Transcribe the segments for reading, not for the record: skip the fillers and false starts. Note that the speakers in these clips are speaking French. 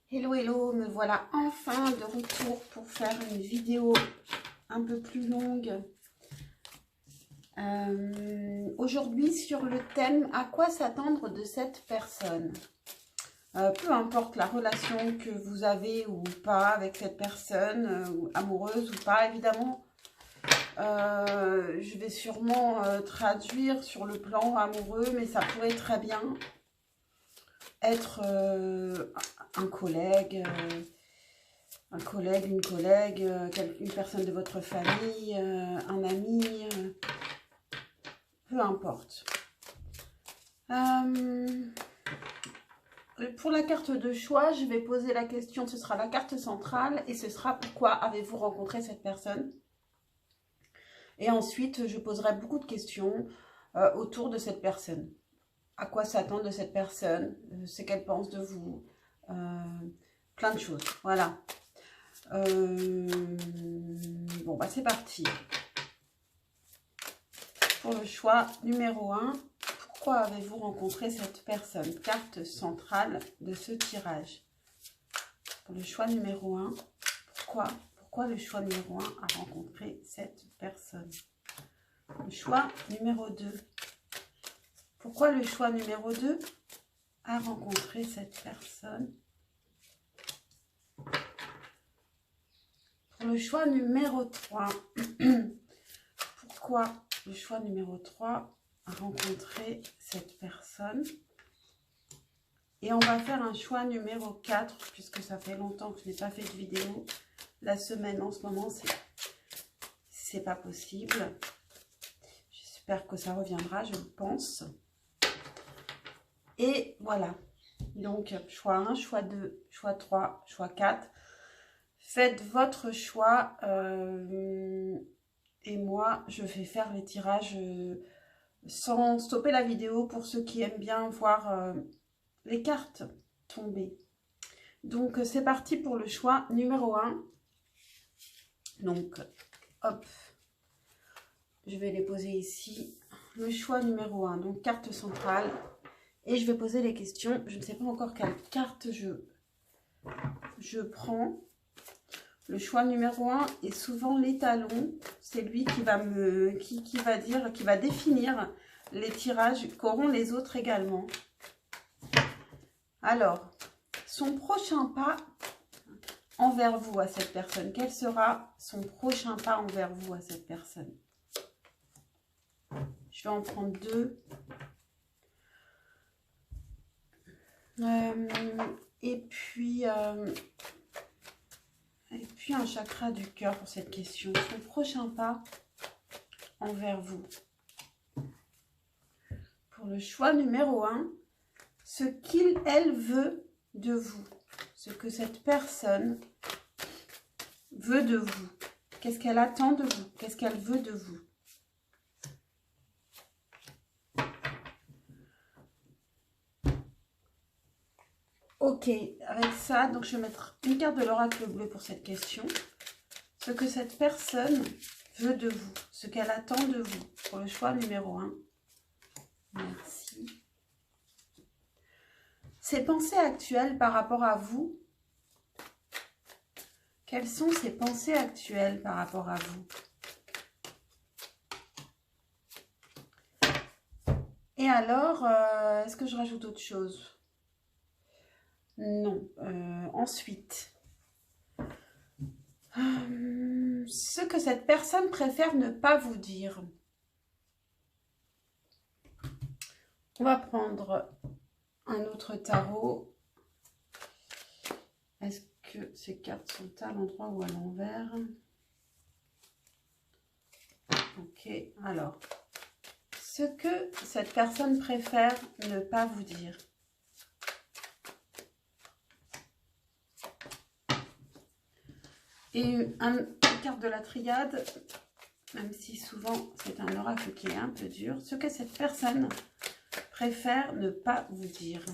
Hello, hello, me voilà enfin de retour pour faire une vidéo un peu plus longue. Aujourd'hui sur le thème « À quoi s'attendre de cette personne ?» Peu importe la relation que vous avez ou pas avec cette personne, amoureuse ou pas, évidemment, je vais sûrement traduire sur le plan amoureux, mais ça pourrait très bien être un collègue, une collègue, une personne de votre famille, un ami, peu importe. Pour la carte de choix, je vais poser la question, ce sera la carte centrale et ce sera pourquoi avez-vous rencontré cette personne? Et ensuite, je poserai beaucoup de questions autour de cette personne. À quoi s'attendre de cette personne, ce qu'elle pense de vous, plein de choses, voilà. Bon, bah c'est parti. Pour le choix numéro 1, pourquoi avez-vous rencontré cette personne? Carte centrale de ce tirage. Pour le choix numéro 1, pourquoi le choix numéro 1 a rencontré cette personne? Le choix numéro 2. Pourquoi le choix numéro 2 a rencontré cette personne? Pour le choix numéro 3, pourquoi le choix numéro 3 a rencontré cette personne? Et on va faire un choix numéro 4, puisque ça fait longtemps que je n'ai pas fait de vidéo. La semaine en ce moment, c'est pas possible. J'espère que ça reviendra, je pense. Et voilà. Donc, choix 1, choix 2, choix 3, choix 4. Faites votre choix. Et moi, je vais faire les tirages sans stopper la vidéo pour ceux qui aiment bien voir les cartes tomber. Donc, c'est parti pour le choix numéro 1. Donc, hop, je vais les poser ici. Le choix numéro 1, donc carte centrale. Et je vais poser les questions. Je ne sais pas encore quelle carte je prends. Le choix numéro 1 est souvent l'étalon. C'est lui qui va qui va définir les tirages qu'auront les autres également. Alors, son prochain pas envers vous à cette personne. Quel sera son prochain pas envers vous à cette personne? Je vais en prendre 2. Et puis un chakra du cœur pour cette question. Son prochain pas envers vous. Pour le choix numéro 1, ce qu'il, elle veut de vous. Ce que cette personne veut de vous. Qu'est-ce qu'elle attend de vous? Qu'est-ce qu'elle veut de vous? Ok, avec ça, donc je vais mettre une carte de l'oracle bleu pour cette question. Ce que cette personne veut de vous, ce qu'elle attend de vous, pour le choix numéro 1. Merci. Ses pensées actuelles par rapport à vous. Quelles sont ses pensées actuelles par rapport à vous? Et alors, est-ce que je rajoute autre chose? Non. Ensuite, ce que cette personne préfère ne pas vous dire. On va prendre un autre tarot. Est-ce que ces cartes sont à l'endroit ou à l'envers? Ok, alors. Ce que cette personne préfère ne pas vous dire. Et une carte de la triade, même si souvent c'est un oracle qui est un peu dur, ce que cette personne préfère ne pas vous dire.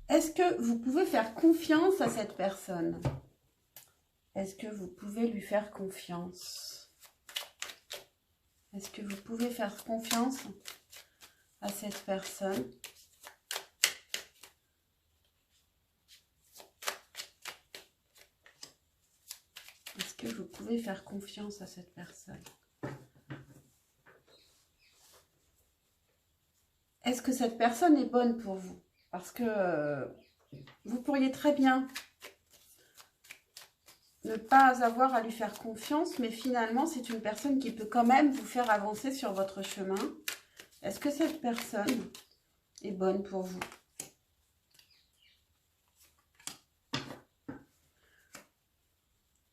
Est-ce que vous pouvez faire confiance à cette personne? Est-ce que vous pouvez lui faire confiance? Est-ce que vous pouvez faire confiance à cette personne. Est-ce que vous pouvez faire confiance à cette personne? Est-ce que cette personne est bonne pour vous? Parce que vous pourriez très bien ne pas avoir à lui faire confiance, mais finalement, c'est une personne qui peut quand même vous faire avancer sur votre chemin. Est-ce que cette personne est bonne pour vous?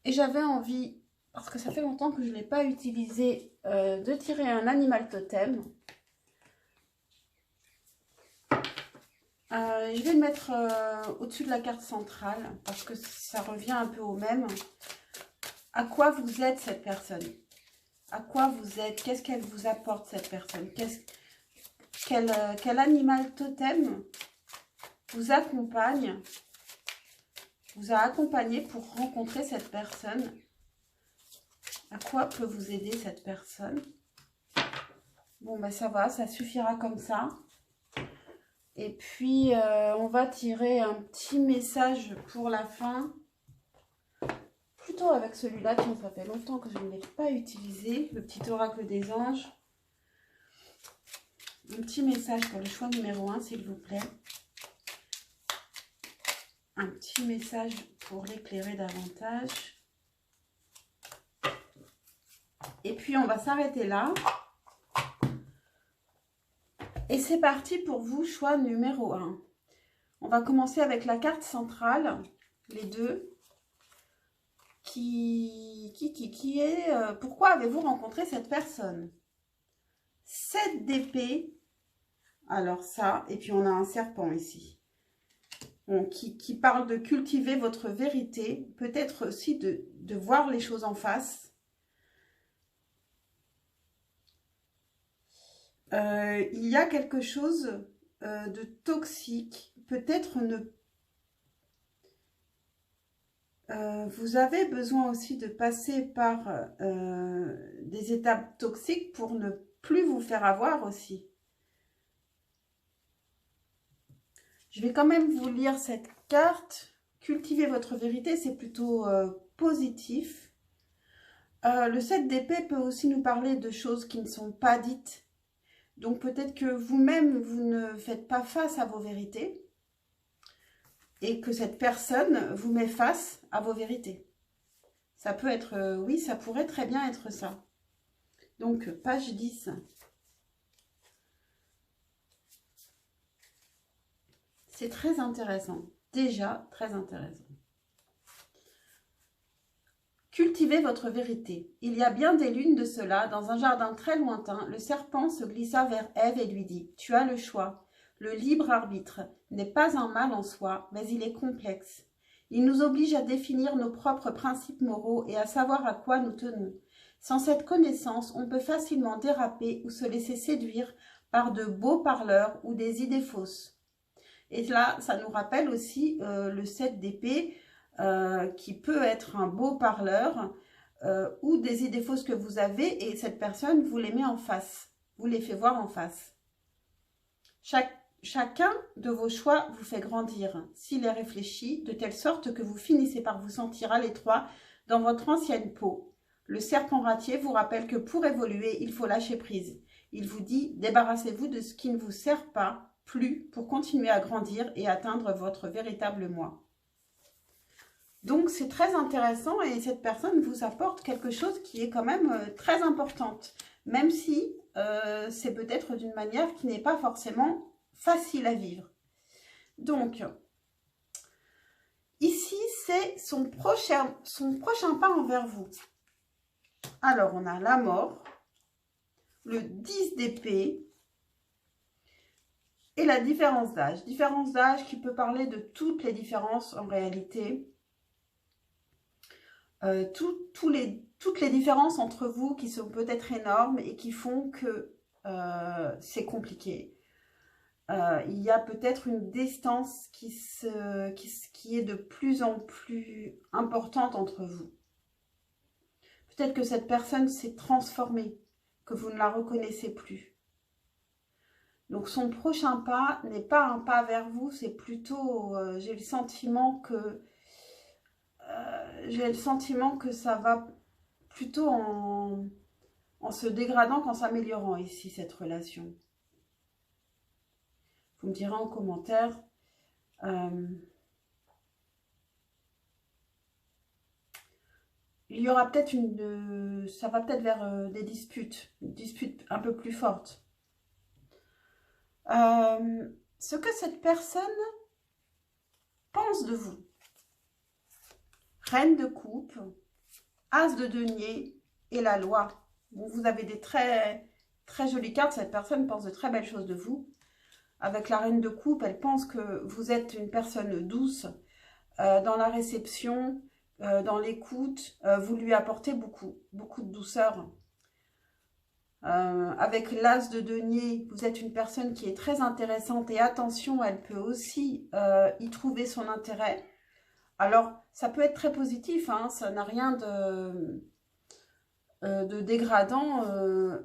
Et j'avais envie, parce que ça fait longtemps que je ne l'ai pas utilisé, de tirer un animal totem. Je vais le mettre au-dessus de la carte centrale parce que ça revient un peu au même. À quoi vous êtes cette personne? À quoi vous êtes? Qu'est-ce qu'elle vous apporte cette personne? Quel animal totem vous accompagne, vous a accompagné pour rencontrer cette personne? À quoi peut vous aider cette personne? Bon, ben ça va, ça suffira comme ça. Et puis, on va tirer un petit message pour la fin. Plutôt avec celui-là, tiens, ça fait longtemps que je ne l'ai pas utilisé. Le petit oracle des anges. Un petit message pour le choix numéro 1, s'il vous plaît. Un petit message pour l'éclairer davantage. Et puis, on va s'arrêter là. Et c'est parti pour vous, choix numéro 1. On va commencer avec la carte centrale, les deux, qui est pourquoi avez-vous rencontré cette personne? 7 d'épée, alors ça, et puis on a un serpent ici, bon, qui parle de cultiver votre vérité, peut-être aussi de voir les choses en face. Il y a quelque chose de toxique, peut-être vous avez besoin aussi de passer par des étapes toxiques pour ne plus vous faire avoir aussi. Je vais quand même vous lire cette carte. Cultiver votre vérité, c'est plutôt positif. Le 7 d'épée peut aussi nous parler de choses qui ne sont pas dites. Donc peut-être que vous-même, vous ne faites pas face à vos vérités et que cette personne vous met face à vos vérités. Ça peut être, oui, ça pourrait très bien être ça. Donc, page 10. C'est très intéressant. Déjà, très intéressant. Cultivez votre vérité. Il y a bien des lunes de cela, dans un jardin très lointain, le serpent se glissa vers Ève et lui dit « Tu as le choix. Le libre arbitre n'est pas un mal en soi, mais il est complexe. Il nous oblige à définir nos propres principes moraux et à savoir à quoi nous tenons. Sans cette connaissance, on peut facilement déraper ou se laisser séduire par de beaux parleurs ou des idées fausses. » Et là, ça nous rappelle aussi le 7 d'épée, qui peut être un beau parleur ou des idées fausses que vous avez et cette personne vous les met en face, vous les fait voir en face. Chacun de vos choix vous fait grandir, s'il est réfléchi, de telle sorte que vous finissez par vous sentir à l'étroit dans votre ancienne peau. Le serpent ratier vous rappelle que pour évoluer, il faut lâcher prise. Il vous dit, débarrassez-vous de ce qui ne vous sert pas plus pour continuer à grandir et atteindre votre véritable moi. Donc, c'est très intéressant et cette personne vous apporte quelque chose qui est quand même très importante, même si c'est peut-être d'une manière qui n'est pas forcément facile à vivre. Donc, ici, c'est son prochain pas envers vous. Alors, on a la mort, le 10 d'épée et la différence d'âge. Différence d'âge qui peut parler de toutes les différences en réalité. Toutes les différences entre vous qui sont peut-être énormes et qui font que c'est compliqué. Il y a peut-être une distance qui est de plus en plus importante entre vous. Peut-être que cette personne s'est transformée, que vous ne la reconnaissez plus. Donc son prochain pas n'est pas un pas vers vous, c'est plutôt, j'ai le sentiment que ça va plutôt en se dégradant qu'en s'améliorant ici, cette relation. Vous me direz en commentaire. Il y aura peut-être ça va peut-être vers des disputes, une dispute un peu plus forte. Ce que cette personne pense de vous. Reine de coupe, as de denier et la loi. Bon, vous avez des très jolies cartes. Cette personne pense de très belles choses de vous. Avec la reine de coupe, elle pense que vous êtes une personne douce dans la réception, dans l'écoute. Vous lui apportez beaucoup de douceur. Avec l'as de denier, vous êtes une personne qui est très intéressante et attention, elle peut aussi y trouver son intérêt. Alors, ça peut être très positif, hein, ça n'a rien de dégradant,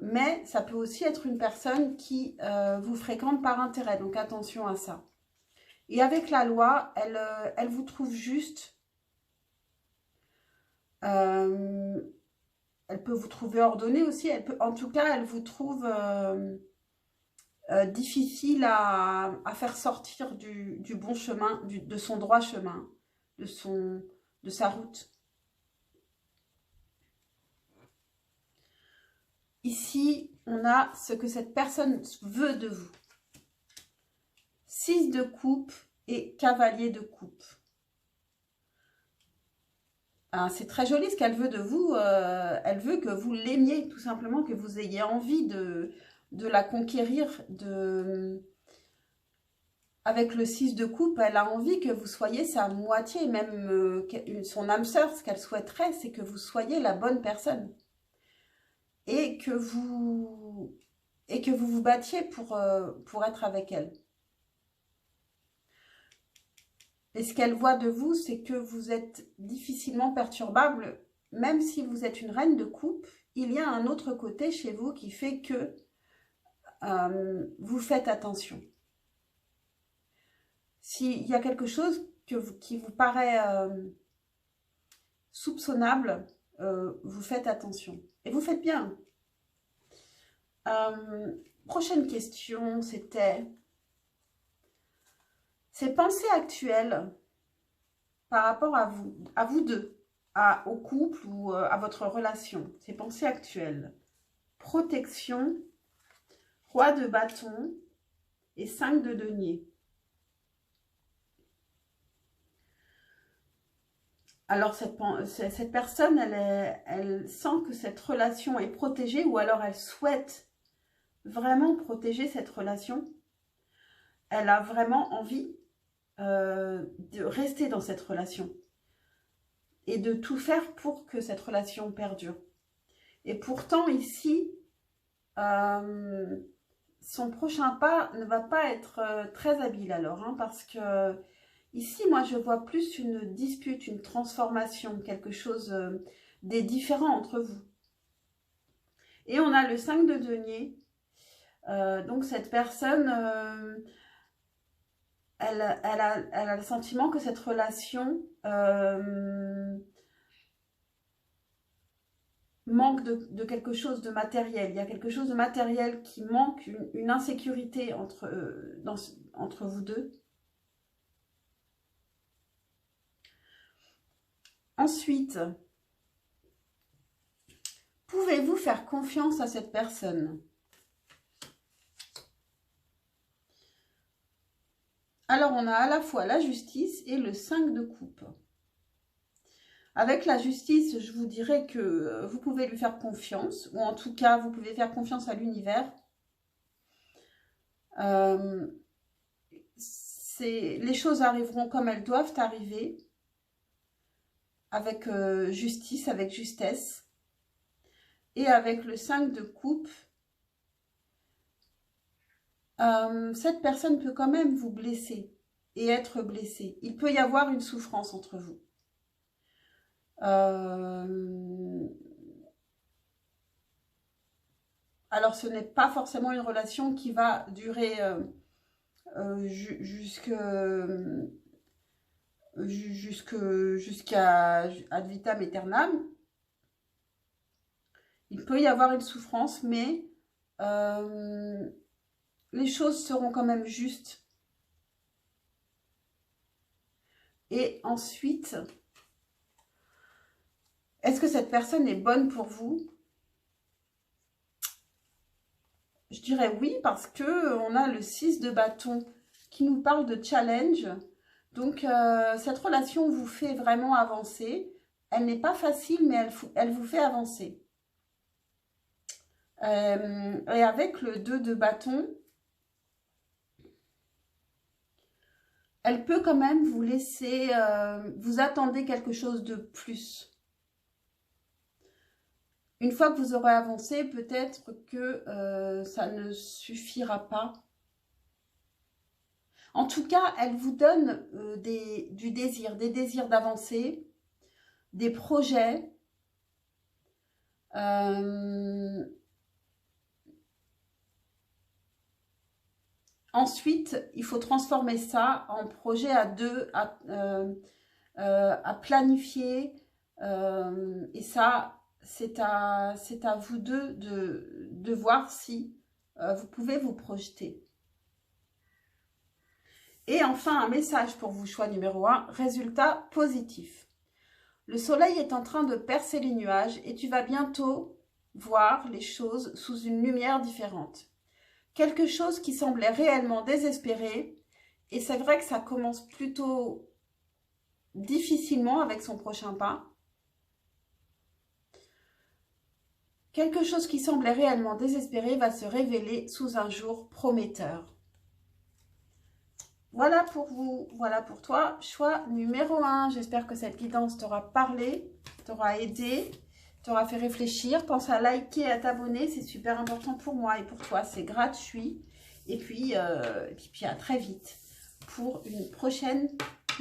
mais ça peut aussi être une personne qui vous fréquente par intérêt, donc attention à ça. Et avec la loi, elle vous trouve juste. Elle peut vous trouver ordonnée aussi, en tout cas, elle vous trouve difficile à faire sortir du bon chemin, de son droit chemin, de sa route. Ici, on a ce que cette personne veut de vous. 6 de coupe et cavalier de coupe. C'est très joli ce qu'elle veut de vous. Elle veut que vous l'aimiez, tout simplement, que vous ayez envie de la conquérir. Avec le 6 de coupe, elle a envie que vous soyez sa moitié, même son âme sœur. Ce qu'elle souhaiterait, c'est que vous soyez la bonne personne. Et que vous vous battiez pour être avec elle. Et ce qu'elle voit de vous, c'est que vous êtes difficilement perturbable. Même si vous êtes une reine de coupe, il y a un autre côté chez vous qui fait que vous faites attention. S'il y a quelque chose qui vous paraît soupçonnable, vous faites attention. Et vous faites bien. Prochaine question, c'était... Ces pensées actuelles par rapport à vous deux, au couple ou à votre relation, ces pensées actuelles. Protection, roi de bâton et 5 de denier. Alors cette personne, elle sent que cette relation est protégée ou alors elle souhaite vraiment protéger cette relation. Elle a vraiment envie de rester dans cette relation et de tout faire pour que cette relation perdure. Et pourtant ici, son prochain pas ne va pas être très habile alors, hein, parce que ici, moi je vois plus une dispute, une transformation, quelque chose des différents entre vous. Et on a le 5 de denier, donc cette personne... Elle a le sentiment que cette relation manque de quelque chose de matériel. Il y a quelque chose de matériel qui manque, une insécurité entre vous deux. Ensuite, pouvez-vous faire confiance à cette personne ? Alors, on a à la fois la justice et le 5 de coupe. Avec la justice, je vous dirais que vous pouvez lui faire confiance, ou en tout cas, vous pouvez faire confiance à l'univers. Les choses arriveront comme elles doivent arriver, avec justice, avec justesse. Et avec le 5 de coupe, cette personne peut quand même vous blesser et être blessée. Il peut y avoir une souffrance entre vous. Alors, ce n'est pas forcément une relation qui va durer jusqu'à ad vitam aeternam. Il peut y avoir une souffrance, mais les choses seront quand même justes. Et ensuite, est-ce que cette personne est bonne pour vous? Je dirais oui, parce que on a le 6 de bâton qui nous parle de challenge. Donc, cette relation vous fait vraiment avancer. Elle n'est pas facile, mais elle vous fait avancer. Et avec le 2 de bâton, elle peut quand même vous laisser, vous attendez quelque chose de plus. Une fois que vous aurez avancé, peut-être que ça ne suffira pas. En tout cas, elle vous donne du désir, des désirs d'avancer, des projets. Ensuite, il faut transformer ça en projet à deux, à planifier. Et ça, c'est à vous deux de voir si vous pouvez vous projeter. Et enfin, un message pour vous, choix numéro 1, résultat positif. Le soleil est en train de percer les nuages et tu vas bientôt voir les choses sous une lumière différente. Quelque chose qui semblait réellement désespéré, et c'est vrai que ça commence plutôt difficilement avec son prochain pas. Quelque chose qui semblait réellement désespéré va se révéler sous un jour prometteur. Voilà pour vous, voilà pour toi, choix numéro 1. J'espère que cette guidance t'aura parlé, t'aura aidé, t'aura fait réfléchir. Pense à liker et à t'abonner, c'est super important pour moi et pour toi, c'est gratuit. Et puis à très vite pour une prochaine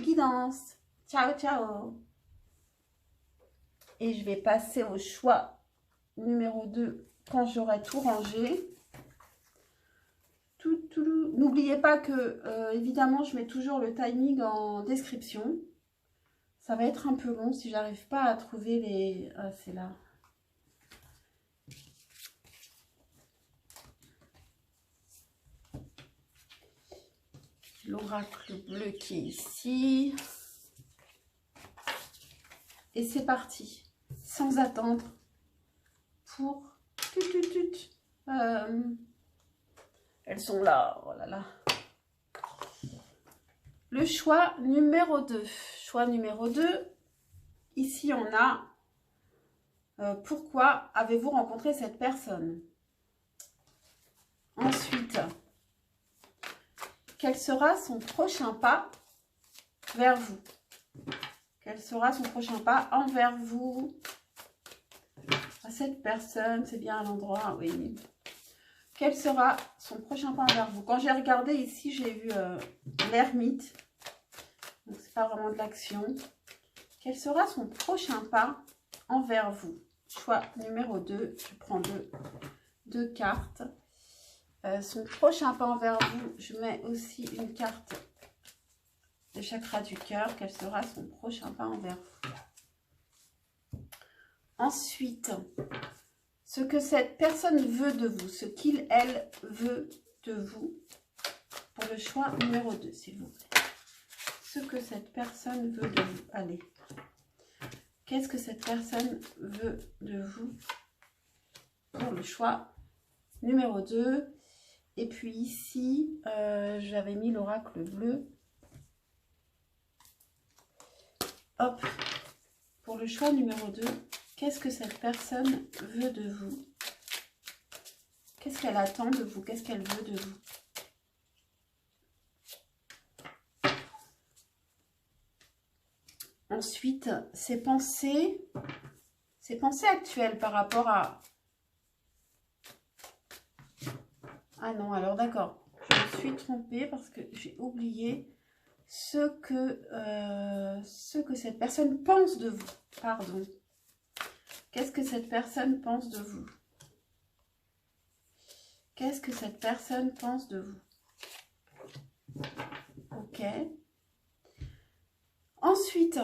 guidance. Ciao, ciao. Et je vais passer au choix numéro 2 quand j'aurai tout rangé. N'oubliez pas que, évidemment, je mets toujours le timing en description. Ça va être un peu long si j'arrive pas à trouver les... Ah, c'est là. L'oracle bleu qui est ici. Et c'est parti. Sans attendre. Pour... elles sont là. Oh là là. Le choix numéro 2. Choix numéro 2. Ici, on a pourquoi avez-vous rencontré cette personne? Ensuite, quel sera son prochain pas vers vous? Quel sera son prochain pas envers vous? Cette personne, c'est bien à l'endroit, oui. Quel sera son prochain pas envers vous? Quand j'ai regardé ici, j'ai eu l'ermite. Donc, c'est pas vraiment de l'action. Quel sera son prochain pas envers vous? Choix numéro 2. Je prends deux cartes. Son prochain pas envers vous, je mets aussi une carte de chakra du cœur. Quel sera son prochain pas envers vous? Ensuite, ce que cette personne veut de vous, ce qu'il, elle, veut de vous, pour le choix numéro 2, s'il vous plaît. Ce que cette personne veut de vous. Allez. Qu'est-ce que cette personne veut de vous pour le choix numéro 2? Et puis ici, j'avais mis l'oracle bleu. Hop. Pour le choix numéro 2, qu'est-ce que cette personne veut de vous? Qu'est-ce qu'elle attend de vous? Qu'est-ce qu'elle veut de vous? Ensuite, ses pensées actuelles par rapport à... Ah non, alors d'accord. Je me suis trompée parce que j'ai oublié ce que cette personne pense de vous. Pardon. Qu'est-ce que cette personne pense de vous? Qu'est-ce que cette personne pense de vous? Ok. Ensuite,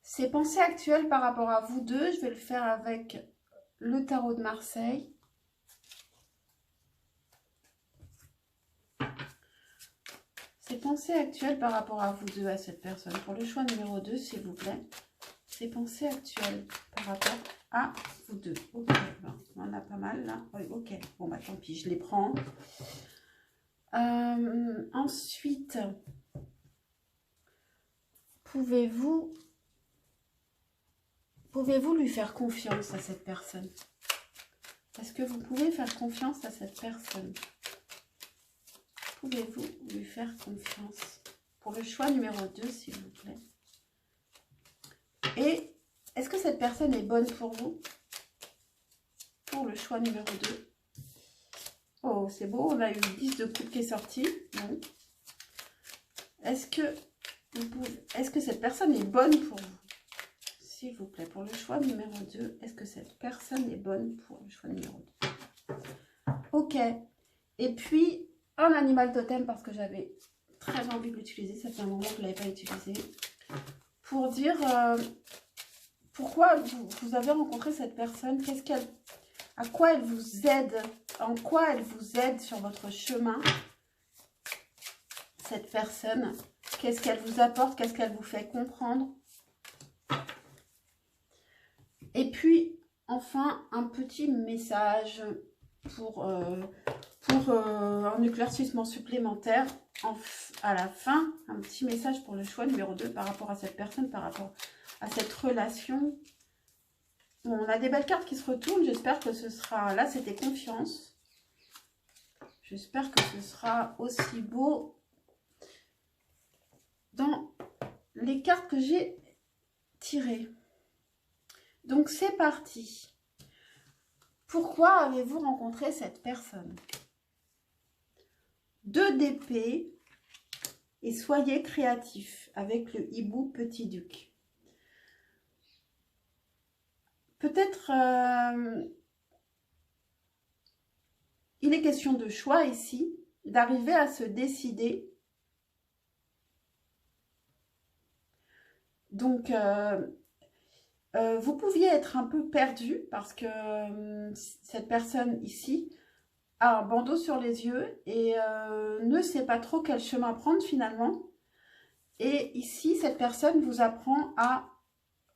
ses pensées actuelles par rapport à vous deux. Je vais le faire avec le tarot de Marseille. Ses pensées actuelles par rapport à vous deux, à cette personne. Pour le choix numéro 2, s'il vous plaît. Ses pensées actuelles par rapport à vous deux. Ok, bon, on en a pas mal là. Oui, ok. Bon, bah tant pis, je les prends. Ensuite, pouvez-vous lui faire confiance à cette personne? Est-ce que vous pouvez faire confiance à cette personne? Pouvez-vous lui faire confiance? Pour le choix numéro 2, s'il vous plaît. Et est-ce que cette personne est bonne pour vous? Pour le choix numéro 2. Oh, c'est beau, on a eu le 10 de coupe qui est sorti. Bon. Est-ce que cette personne est bonne pour vous? S'il vous plaît, pour le choix numéro 2, est-ce que cette personne est bonne pour le choix numéro 2? Ok. Et puis, un animal totem, parce que j'avais très envie de l'utiliser. Ça fait un moment que je ne l'avais pas utilisé. Pour dire pourquoi vous avez rencontré cette personne. À quoi elle vous aide? En quoi elle vous aide sur votre chemin? Cette personne. Qu'est-ce qu'elle vous apporte? Qu'est-ce qu'elle vous fait comprendre? Et puis, enfin, un petit message pour un éclaircissement supplémentaire à la fin. Un petit message pour le choix numéro 2 par rapport à cette personne, par rapport à cette relation. Bon, on a des belles cartes qui se retournent. J'espère que ce sera... Là, c'était confiance. J'espère que ce sera aussi beau dans les cartes que j'ai tirées. Donc, c'est parti. Pourquoi avez-vous rencontré cette personne? 2 d'épée et soyez créatif avec le hibou petit duc. Peut-être il est question de choix ici, d'arriver à se décider. Donc, vous pouviez être un peu perdu parce que cette personne ici a un bandeau sur les yeux et ne sait pas trop quel chemin prendre finalement. Et ici, cette personne vous apprend à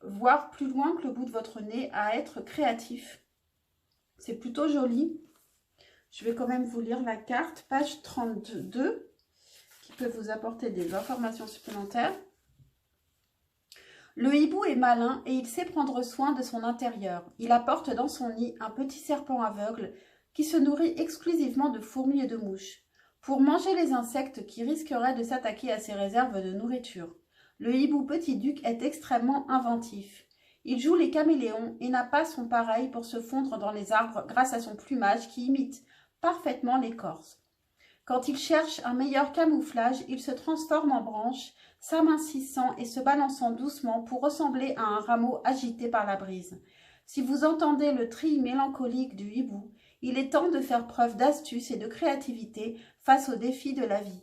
voir plus loin que le bout de votre nez, à être créatif. C'est plutôt joli. Je vais quand même vous lire la carte, page 32, qui peut vous apporter des informations supplémentaires. Le hibou est malin et il sait prendre soin de son intérieur. Il apporte dans son nid un petit serpent aveugle qui se nourrit exclusivement de fourmis et de mouches, pour manger les insectes qui risqueraient de s'attaquer à ses réserves de nourriture. Le hibou petit duc est extrêmement inventif. Il joue les caméléons et n'a pas son pareil pour se fondre dans les arbres grâce à son plumage qui imite parfaitement l'écorce. Quand il cherche un meilleur camouflage, il se transforme en branche, s'amincissant et se balançant doucement pour ressembler à un rameau agité par la brise. Si vous entendez le tri mélancolique du hibou, il est temps de faire preuve d'astuce et de créativité face aux défis de la vie.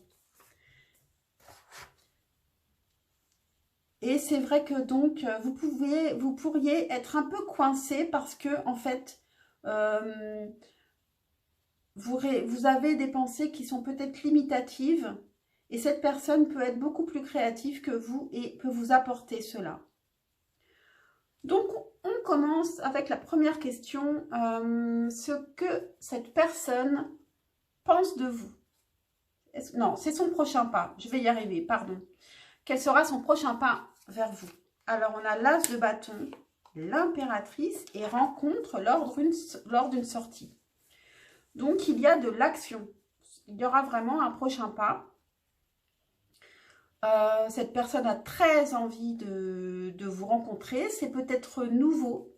Et c'est vrai que donc, vous pourriez être un peu coincé parce que, en fait, vous avez des pensées qui sont peut-être limitatives et cette personne peut être beaucoup plus créative que vous et peut vous apporter cela. Donc, on commence avec la première question. Ce que cette personne pense de vous. Non, c'est son prochain pas. Je vais y arriver, pardon. Quel sera son prochain pas vers vous? Alors, on a l'as de bâton, l'impératrice et rencontre lors d'une sortie. Donc, il y a de l'action. Il y aura vraiment un prochain pas. Cette personne a très envie de vous rencontrer. C'est peut-être nouveau.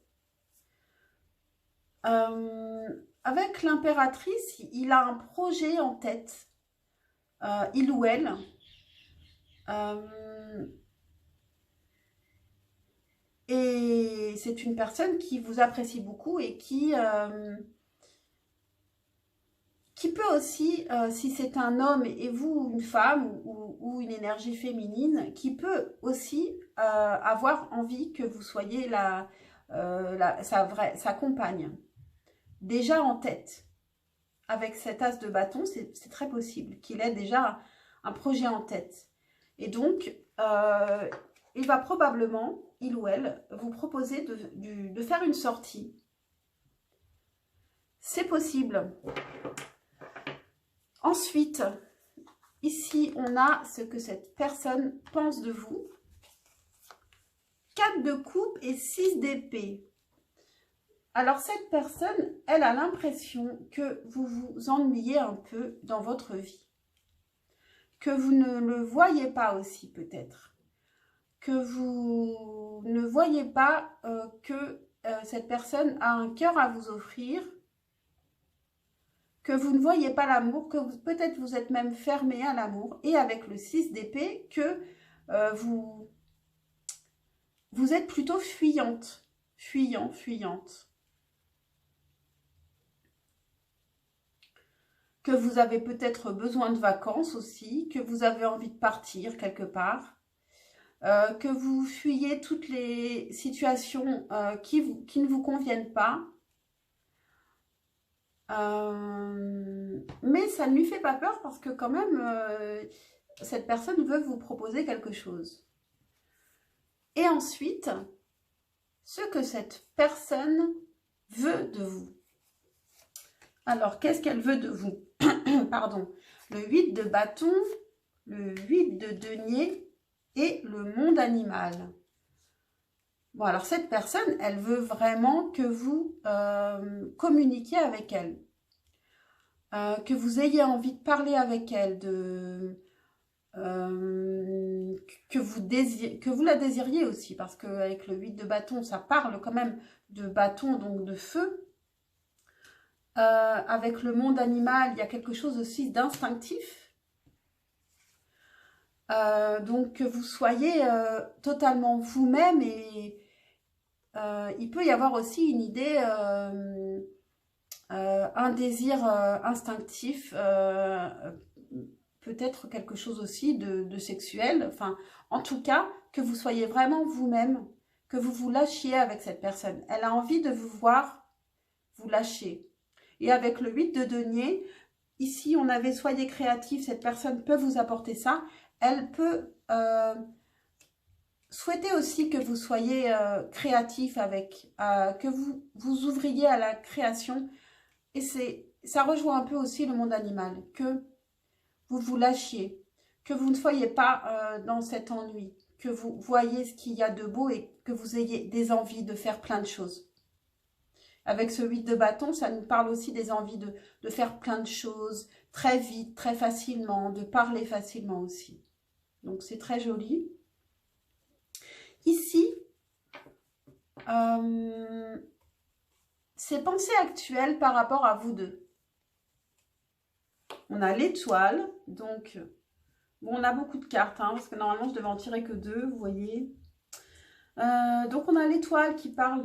Avec l'impératrice, il a un projet en tête. Il ou elle. Et c'est une personne qui vous apprécie beaucoup et qui peut aussi, si c'est un homme et vous une femme ou une énergie féminine, qui peut aussi avoir envie que vous soyez sa compagne. Déjà en tête, avec cet as de bâton, c'est très possible qu'il ait déjà un projet en tête. Et donc, il va probablement, il ou elle, vous proposer de faire une sortie. C'est possible. Ensuite, ici, on a ce que cette personne pense de vous. 4 de coupe et 6 d'épée. Alors, cette personne, elle a l'impression que vous vous ennuyez un peu dans votre vie. Que vous ne le voyez pas aussi, peut-être. Que vous ne voyez pas que cette personne a un cœur à vous offrir. Que vous ne voyez pas l'amour, que peut-être vous êtes même fermé à l'amour. Et avec le 6 d'épée, que vous êtes plutôt fuyante. Fuyante. Que vous avez peut-être besoin de vacances aussi, que vous avez envie de partir quelque part. Que vous fuyez toutes les situations qui ne vous conviennent pas. Mais ça ne lui fait pas peur parce que quand même, cette personne veut vous proposer quelque chose. Et ensuite, ce que cette personne veut de vous. Alors, qu'est-ce qu'elle veut de vous? Pardon. Le 8 de bâton, le 8 de denier et le monde animal. Bon, alors cette personne, elle veut vraiment que vous communiquiez avec elle. Que vous ayez envie de parler avec elle, que vous la désiriez aussi, parce qu'avec le 8 de bâton, ça parle quand même de bâton, donc de feu. Avec le monde animal, il y a quelque chose aussi d'instinctif. Donc que vous soyez totalement vous-même et il peut y avoir aussi une idée, un désir instinctif, peut-être quelque chose aussi de sexuel. Enfin, en tout cas, que vous soyez vraiment vous-même, que vous vous lâchiez avec cette personne. Elle a envie de vous voir vous lâcher. Et avec le 8 de denier, ici on avait soyez créatif, cette personne peut vous apporter ça. Elle peut souhaiter aussi que vous soyez créatif avec, que vous ouvriez à la création. Et ça rejoint un peu aussi le monde animal, que vous vous lâchiez, que vous ne soyez pas dans cet ennui, que vous voyez ce qu'il y a de beau et que vous ayez des envies de faire plein de choses. Avec ce 8 de bâton, ça nous parle aussi des envies de faire plein de choses, très vite, très facilement, de parler facilement aussi. Donc, c'est très joli. Ici, c'est pensées actuelles par rapport à vous deux. On a l'étoile, donc, bon, on a beaucoup de cartes, hein, parce que normalement, je devais en tirer que 2, vous voyez. Donc, on a l'étoile qui parle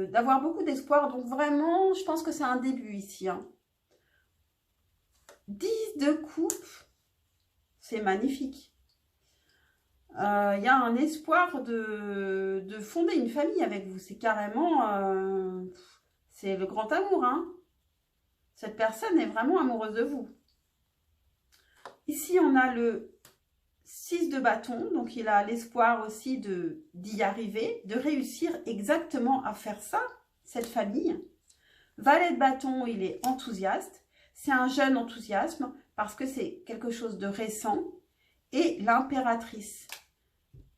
d'avoir beaucoup d'espoir. Donc, vraiment, je pense que c'est un début ici. Hein. 10 de coupe, c'est magnifique. Il y a un espoir de fonder une famille avec vous. C'est carrément... c'est le grand amour. Hein. Cette personne est vraiment amoureuse de vous. Ici, on a le 6 de bâton, donc il a l'espoir aussi d'y arriver, de réussir exactement à faire ça, cette famille. Valet de bâton, il est enthousiaste. C'est un jeune enthousiasme parce que c'est quelque chose de récent. Et l'impératrice.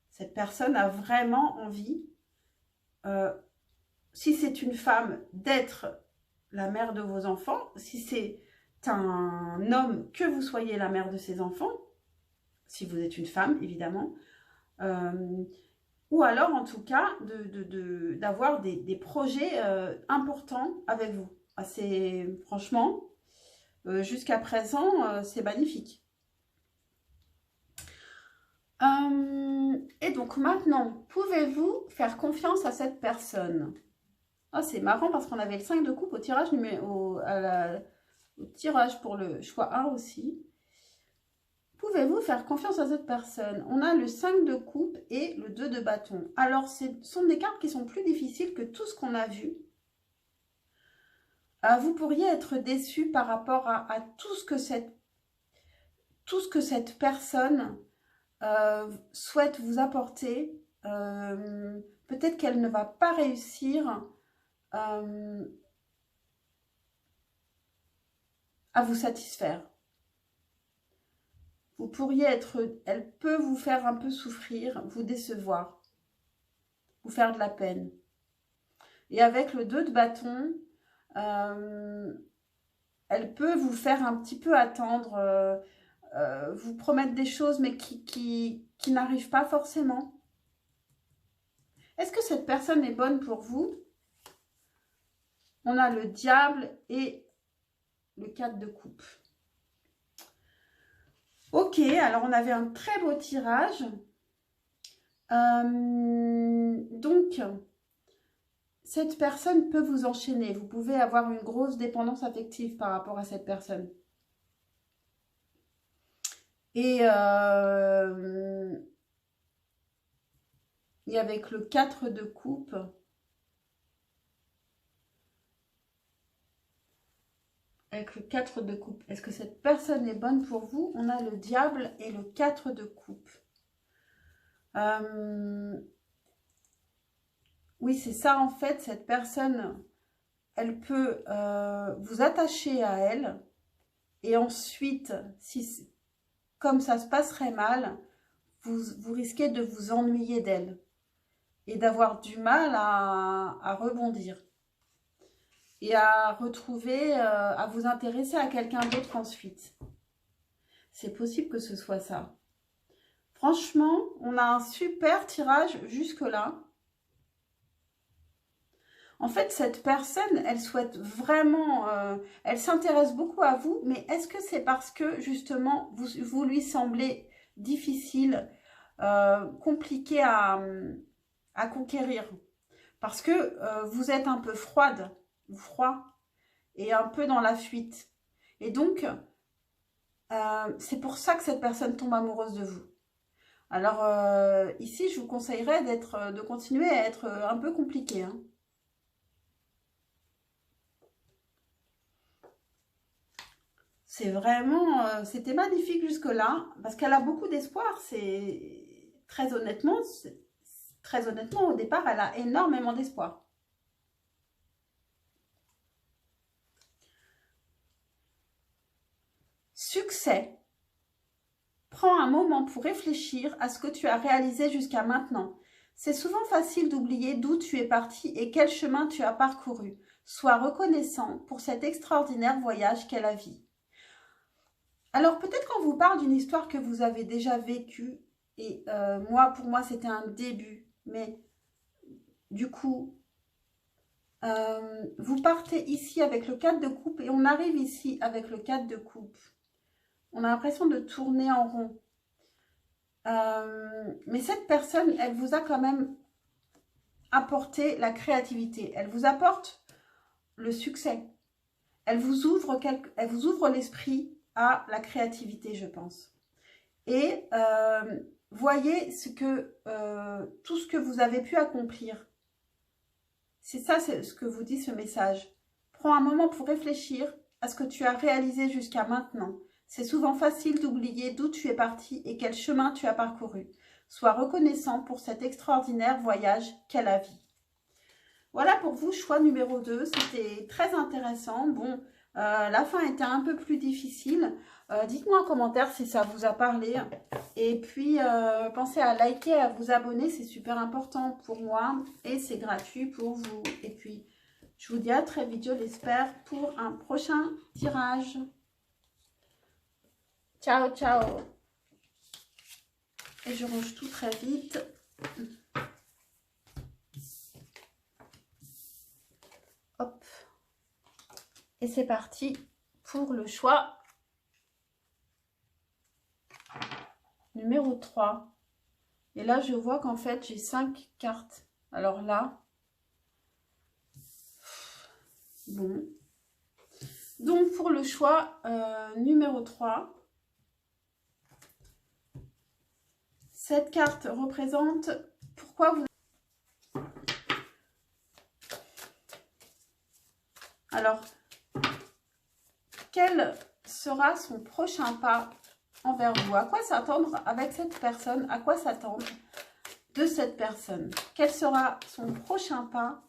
Cette personne a vraiment envie, si c'est une femme, d'être la mère de vos enfants. Si c'est un homme, que vous soyez la mère de ses enfants. Si vous êtes une femme, évidemment. Ou alors, en tout cas, d'avoir des projets importants avec vous. Franchement, jusqu'à présent, c'est magnifique. Et donc maintenant, pouvez-vous faire confiance à cette personne? Oh, c'est marrant parce qu'on avait le 5 de coupe au tirage, au tirage pour le choix 1 aussi. Pouvez-vous faire confiance à cette personne? On a le 5 de coupe et le 2 de bâton. Alors, ce sont des cartes qui sont plus difficiles que tout ce qu'on a vu. Vous pourriez être déçu par rapport à tout ce que cette personne souhaite vous apporter. Peut-être qu'elle ne va pas réussir à vous satisfaire. Vous pourriez elle peut vous faire un peu souffrir, vous décevoir, vous faire de la peine. Et avec le 2 de bâton, elle peut vous faire un petit peu attendre, vous promettre des choses mais qui n'arrivent pas forcément. Est-ce que cette personne est bonne pour vous? On a le diable et le 4 de coupe. Ok, alors on avait un très beau tirage. Donc, cette personne peut vous enchaîner. Vous pouvez avoir une grosse dépendance affective par rapport à cette personne. Et avec le 4 de coupe, est-ce que cette personne est bonne pour vous? On a le diable et le 4 de coupe. Oui, c'est ça en fait, cette personne, elle peut vous attacher à elle. Et ensuite, comme ça se passerait mal, vous risquez de vous ennuyer d'elle. Et d'avoir du mal à rebondir. Et à retrouver, à vous intéresser à quelqu'un d'autre ensuite. C'est possible que ce soit ça. Franchement, on a un super tirage jusque-là. En fait, cette personne, elle souhaite vraiment, elle s'intéresse beaucoup à vous, mais est-ce que c'est parce que, justement, vous lui semblez difficile, compliqué à conquérir? Parce que vous êtes un peu froid, et un peu dans la fuite. Et donc, c'est pour ça que cette personne tombe amoureuse de vous. Alors, ici, je vous conseillerais de continuer à être un peu compliqué. Hein. C'est vraiment... C'était magnifique jusque-là, parce qu'elle a beaucoup d'espoir. Très honnêtement, au départ, elle a énormément d'espoir. Succès. Prends un moment pour réfléchir à ce que tu as réalisé jusqu'à maintenant. C'est souvent facile d'oublier d'où tu es parti et quel chemin tu as parcouru. Sois reconnaissant pour cet extraordinaire voyage qu'est la vie. Alors peut-être qu'on vous parle d'une histoire que vous avez déjà vécue et pour moi c'était un début, mais du coup vous partez ici avec le 4 de coupe et on arrive ici avec le 4 de coupe. On a l'impression de tourner en rond. Mais cette personne, elle vous a quand même apporté la créativité. Elle vous apporte le succès. Elle vous ouvre l'esprit à la créativité, je pense. Et voyez tout ce que vous avez pu accomplir. C'est ça, c'est ce que vous dit ce message. Prends un moment pour réfléchir à ce que tu as réalisé jusqu'à maintenant. C'est souvent facile d'oublier d'où tu es parti et quel chemin tu as parcouru. Sois reconnaissant pour cet extraordinaire voyage qu'est la vie. Voilà pour vous, choix numéro 2. C'était très intéressant. Bon, la fin était un peu plus difficile. Dites-moi en commentaire si ça vous a parlé. Et puis, pensez à liker, à vous abonner. C'est super important pour moi et c'est gratuit pour vous. Et puis, je vous dis à très vite, je l'espère, pour un prochain tirage. Ciao, ciao. Et je range tout très vite. Hop. Et c'est parti pour le choix numéro 3. Et là, je vois qu'en fait, j'ai 5 cartes. Alors là, bon. Donc, pour le choix numéro 3, cette carte représente pourquoi vous... Alors, quel sera son prochain pas envers vous? À quoi s'attendre avec cette personne? À quoi s'attendre de cette personne? Quel sera son prochain pas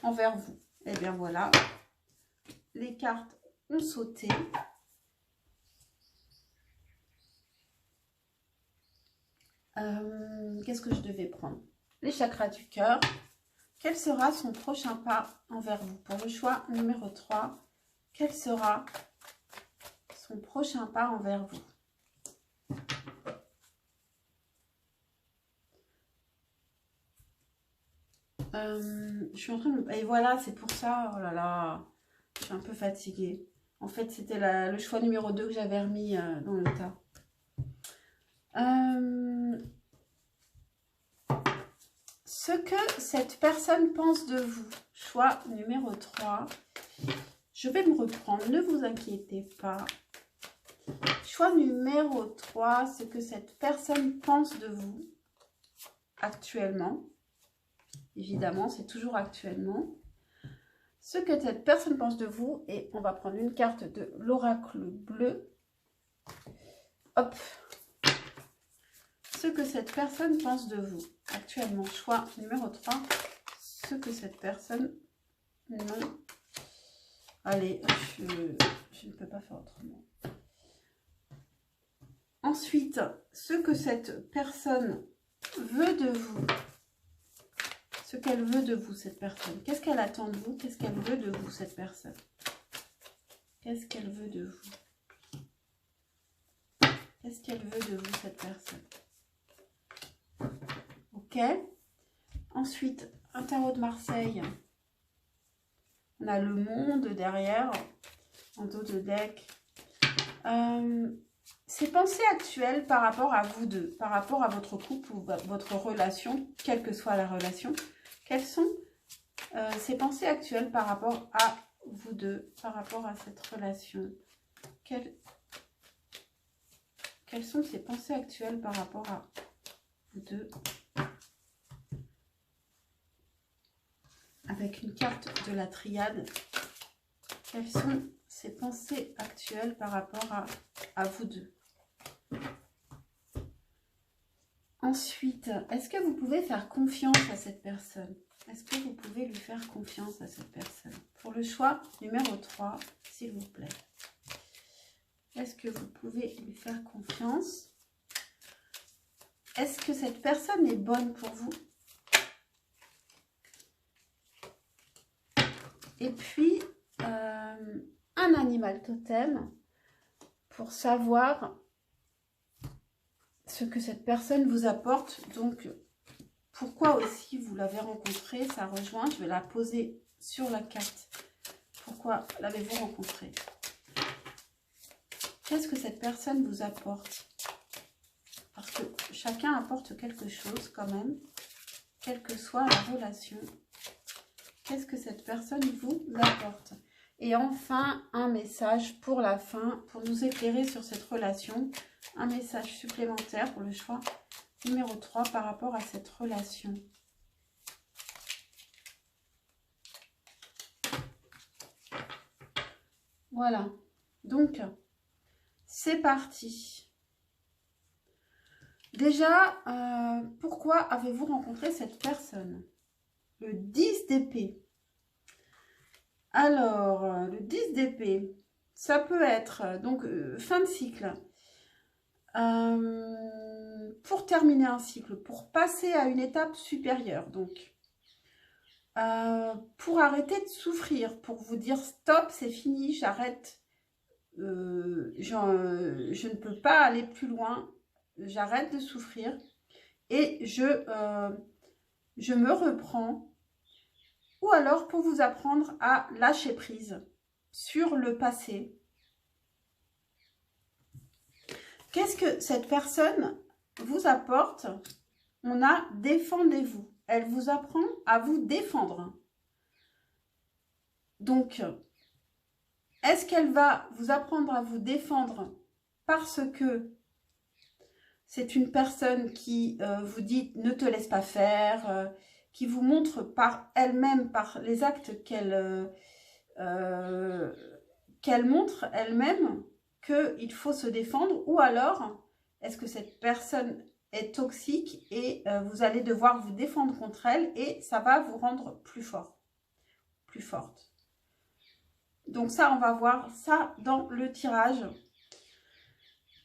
envers vous? Eh bien voilà, les cartes ont sauté. Qu'est-ce que je devais prendre? Les chakras du cœur. Quel sera son prochain pas envers vous? Pour le choix numéro 3, quel sera son prochain pas envers vous? Je suis en train de... Et voilà, c'est pour ça. Oh là là, je suis un peu fatiguée. En fait, c'était le choix numéro 2 que j'avais remis dans le tas. Ce que cette personne pense de vous. Choix numéro 3. Je vais me reprendre, ne vous inquiétez pas. Choix numéro 3, ce que cette personne pense de vous actuellement. Évidemment, c'est toujours actuellement. Ce que cette personne pense de vous, et on va prendre une carte de l'oracle bleu. Hop. Ce que cette personne pense de vous actuellement. Choix numéro 3. Ce que cette personne... Non. Allez, je ne peux pas faire autrement. Ensuite, ce que cette personne veut de vous. Ce qu'elle veut de vous, cette personne. Qu'est-ce qu'elle attend de vous? Qu'est-ce qu'elle veut de vous, cette personne? Qu'est-ce qu'elle veut de vous? Qu'est-ce qu'elle veut de vous, cette personne? Ok. Ensuite, un tarot de Marseille. On a le monde derrière, en dos de deck. Ses pensées actuelles par rapport à vous deux, par rapport à votre couple ou votre relation, quelle que soit la relation. Quelles sont ses pensées actuelles par rapport à vous deux, par rapport à cette relation? Quelles sont ses pensées actuelles par rapport à vous deux? Avec une carte de la triade, quelles sont ses pensées actuelles par rapport à vous deux? Ensuite, est-ce que vous pouvez faire confiance à cette personne? Est-ce que vous pouvez lui faire confiance à cette personne? Pour le choix numéro 3, s'il vous plaît. Est-ce que vous pouvez lui faire confiance? Est-ce que cette personne est bonne pour vous? Et puis, un animal totem pour savoir ce que cette personne vous apporte. Donc, pourquoi aussi vous l'avez rencontré? Ça rejoint, je vais la poser sur la carte. Pourquoi l'avez-vous rencontré? Qu'est-ce que cette personne vous apporte? Parce que chacun apporte quelque chose quand même, quelle que soit la relation. Qu'est-ce que cette personne vous apporte? Et enfin, un message pour la fin, pour nous éclairer sur cette relation. Un message supplémentaire pour le choix numéro 3 par rapport à cette relation. Voilà. Donc, c'est parti. Déjà, pourquoi avez-vous rencontré cette personne? Le 10 d'épée. Alors, le 10 d'épée, ça peut être donc fin de cycle. Pour terminer un cycle, pour passer à une étape supérieure. Donc, pour arrêter de souffrir, pour vous dire stop, c'est fini, j'arrête. Je ne peux pas aller plus loin. J'arrête de souffrir. Et je me reprends. Ou alors pour vous apprendre à lâcher prise sur le passé. Qu'est-ce que cette personne vous apporte, on a défendez-vous. Elle vous apprend à vous défendre. Donc, est-ce qu'elle va vous apprendre à vous défendre parce que c'est une personne qui vous dit ne te laisse pas faire, qui vous montre par elle-même, par les actes qu'elle montre elle-même, qu'il faut se défendre, ou alors est-ce que cette personne est toxique et vous allez devoir vous défendre contre elle et ça va vous rendre plus fort, plus forte. Donc ça, on va voir ça dans le tirage.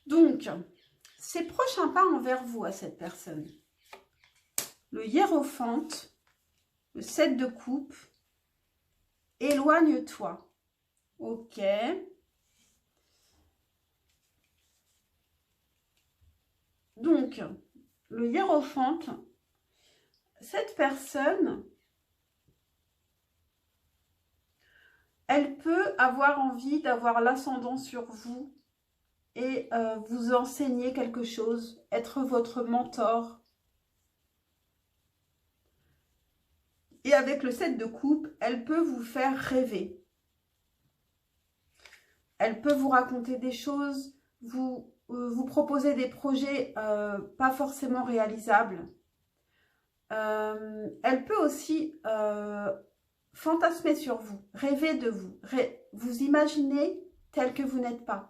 Donc, ses prochains pas envers vous à cette personne. Le hiérophante, le 7 de coupe, éloigne-toi. Ok. Donc, le hiérophante, cette personne, elle peut avoir envie d'avoir l'ascendant sur vous et vous enseigner quelque chose, être votre mentor. Et avec le 7 de coupe, elle peut vous faire rêver. Elle peut vous raconter des choses, vous proposer des projets pas forcément réalisables. Elle peut aussi fantasmer sur vous, rêver de vous, vous imaginer tel que vous n'êtes pas.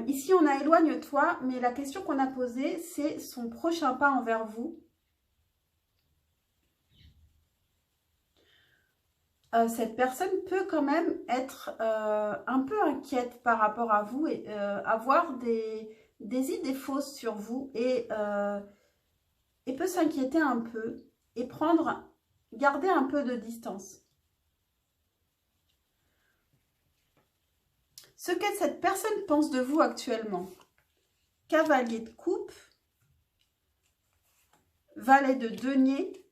Ici, on a éloigne-toi, mais la question qu'on a posée, c'est son prochain pas envers vous. Cette personne peut quand même être un peu inquiète par rapport à vous et avoir des idées fausses sur vous et peut s'inquiéter un peu et garder un peu de distance. Ce que cette personne pense de vous actuellement. Cavalier de coupe, valet de denier,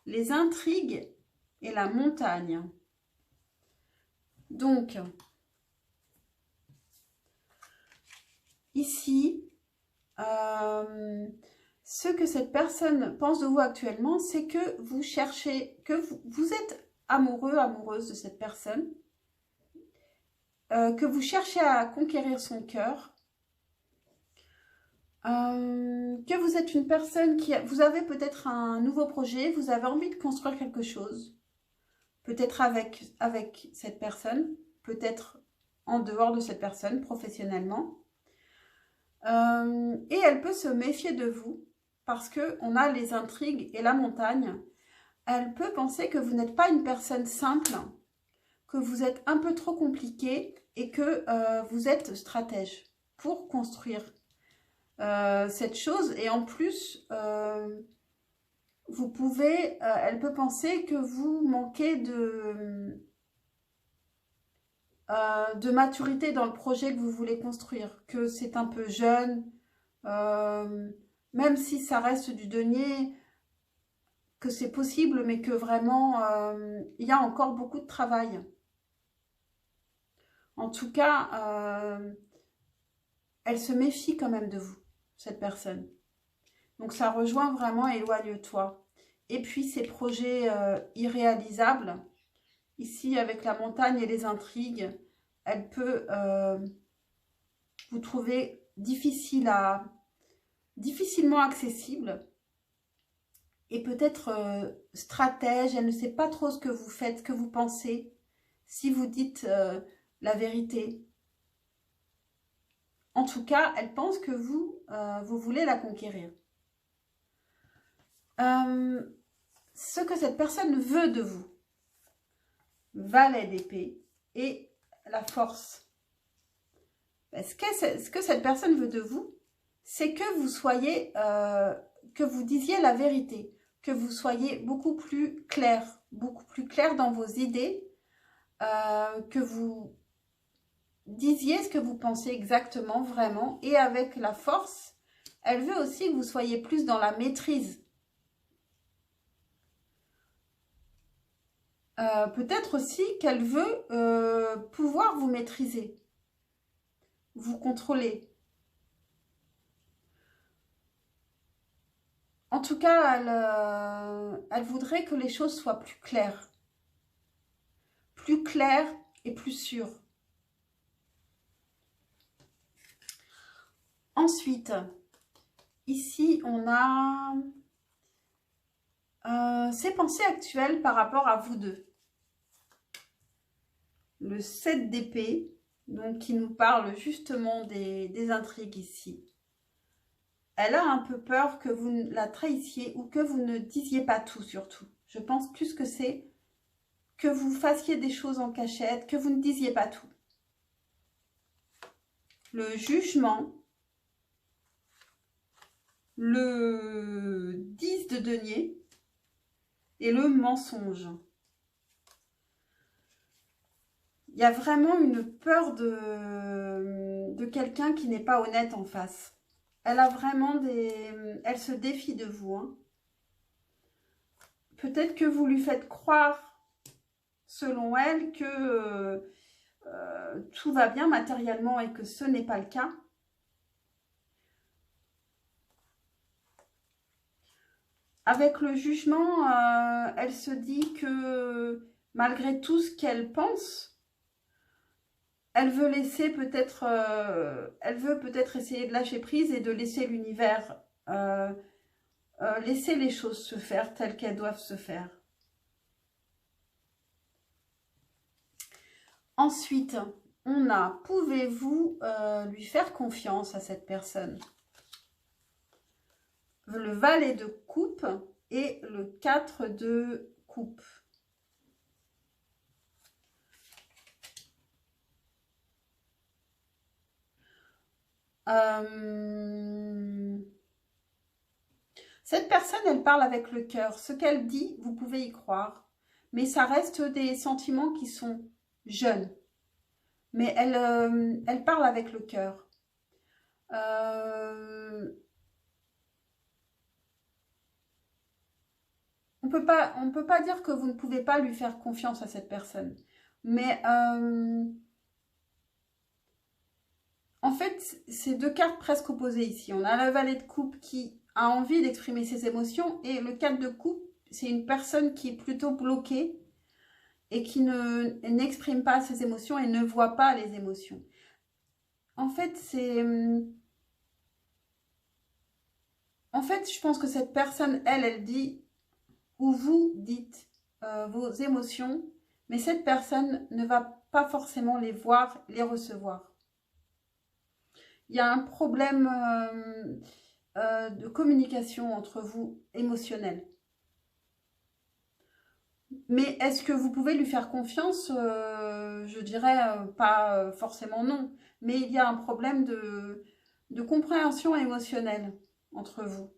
les intrigues et la montagne. Donc, ici, ce que cette personne pense de vous actuellement, c'est que vous cherchez, que vous êtes amoureux, amoureuse de cette personne, que vous cherchez à conquérir son cœur, que vous êtes une personne vous avez peut-être un nouveau projet, vous avez envie de construire quelque chose, peut-être avec cette personne, peut-être en dehors de cette personne, professionnellement. Et elle peut se méfier de vous parce qu'on a les intrigues et la montagne. Elle peut penser que vous n'êtes pas une personne simple, que vous êtes un peu trop compliqué et que vous êtes stratège pour construire cette chose. Et en plus, elle peut penser que vous manquez de maturité dans le projet que vous voulez construire, que c'est un peu jeune, même si ça reste du denier, que c'est possible, mais que vraiment, il y a encore beaucoup de travail. En tout cas, elle se méfie quand même de vous, cette personne. Donc ça rejoint vraiment éloigne-toi. Et puis ces projets irréalisables, ici avec la montagne et les intrigues, elle peut vous trouver difficilement accessible et peut-être stratège. Elle ne sait pas trop ce que vous faites, ce que vous pensez, si vous dites la vérité. En tout cas, elle pense que vous voulez la conquérir. Ce que cette personne veut de vous, valet d'épée et la force. Ce que cette personne veut de vous, c'est que vous soyez, que vous disiez la vérité, que vous soyez beaucoup plus clair dans vos idées, que vous disiez ce que vous pensez exactement, vraiment. Et avec la force, elle veut aussi que vous soyez plus dans la maîtrise. Peut-être aussi qu'elle veut pouvoir vous maîtriser, vous contrôler. En tout cas, elle voudrait que les choses soient plus claires. Plus claires et plus sûres. Ensuite, ici, on a ses pensées actuelles par rapport à vous deux. Le 7 d'épée, donc qui nous parle justement des intrigues ici. Elle a un peu peur que vous la trahissiez ou que vous ne disiez pas tout surtout. Je pense plus que c'est que vous fassiez des choses en cachette, que vous ne disiez pas tout. Le jugement, le 10 de denier et le mensonge. Il y a vraiment une peur de quelqu'un qui n'est pas honnête en face. Elle a vraiment elle se défie de vous. Hein. Peut-être que vous lui faites croire, selon elle, que tout va bien matériellement et que ce n'est pas le cas. Avec le jugement, elle se dit que malgré tout ce qu'elle pense, elle veut laisser peut-être, elle veut peut-être essayer de lâcher prise et de laisser l'univers, laisser les choses se faire telles qu'elles doivent se faire. Ensuite, on a, pouvez-vous lui faire confiance à cette personne? Le valet de coupe et le 4 de coupe. Cette personne, elle parle avec le cœur. Ce qu'elle dit, vous pouvez y croire. Mais ça reste des sentiments qui sont jeunes. Mais elle parle avec le cœur. On ne peut pas dire que vous ne pouvez pas lui faire confiance à cette personne. Mais en fait, c'est deux cartes presque opposées ici. On a le valet de coupe qui a envie d'exprimer ses émotions et le 4 de coupe, c'est une personne qui est plutôt bloquée et qui n'exprime pas ses émotions et ne voit pas les émotions. En fait, je pense que cette personne, elle dit, ou vous dites vos émotions, mais cette personne ne va pas forcément les voir, les recevoir. Il y a un problème de communication entre vous, émotionnel. Mais est-ce que vous pouvez lui faire confiance? Je dirais pas forcément non. Mais il y a un problème de compréhension émotionnelle entre vous.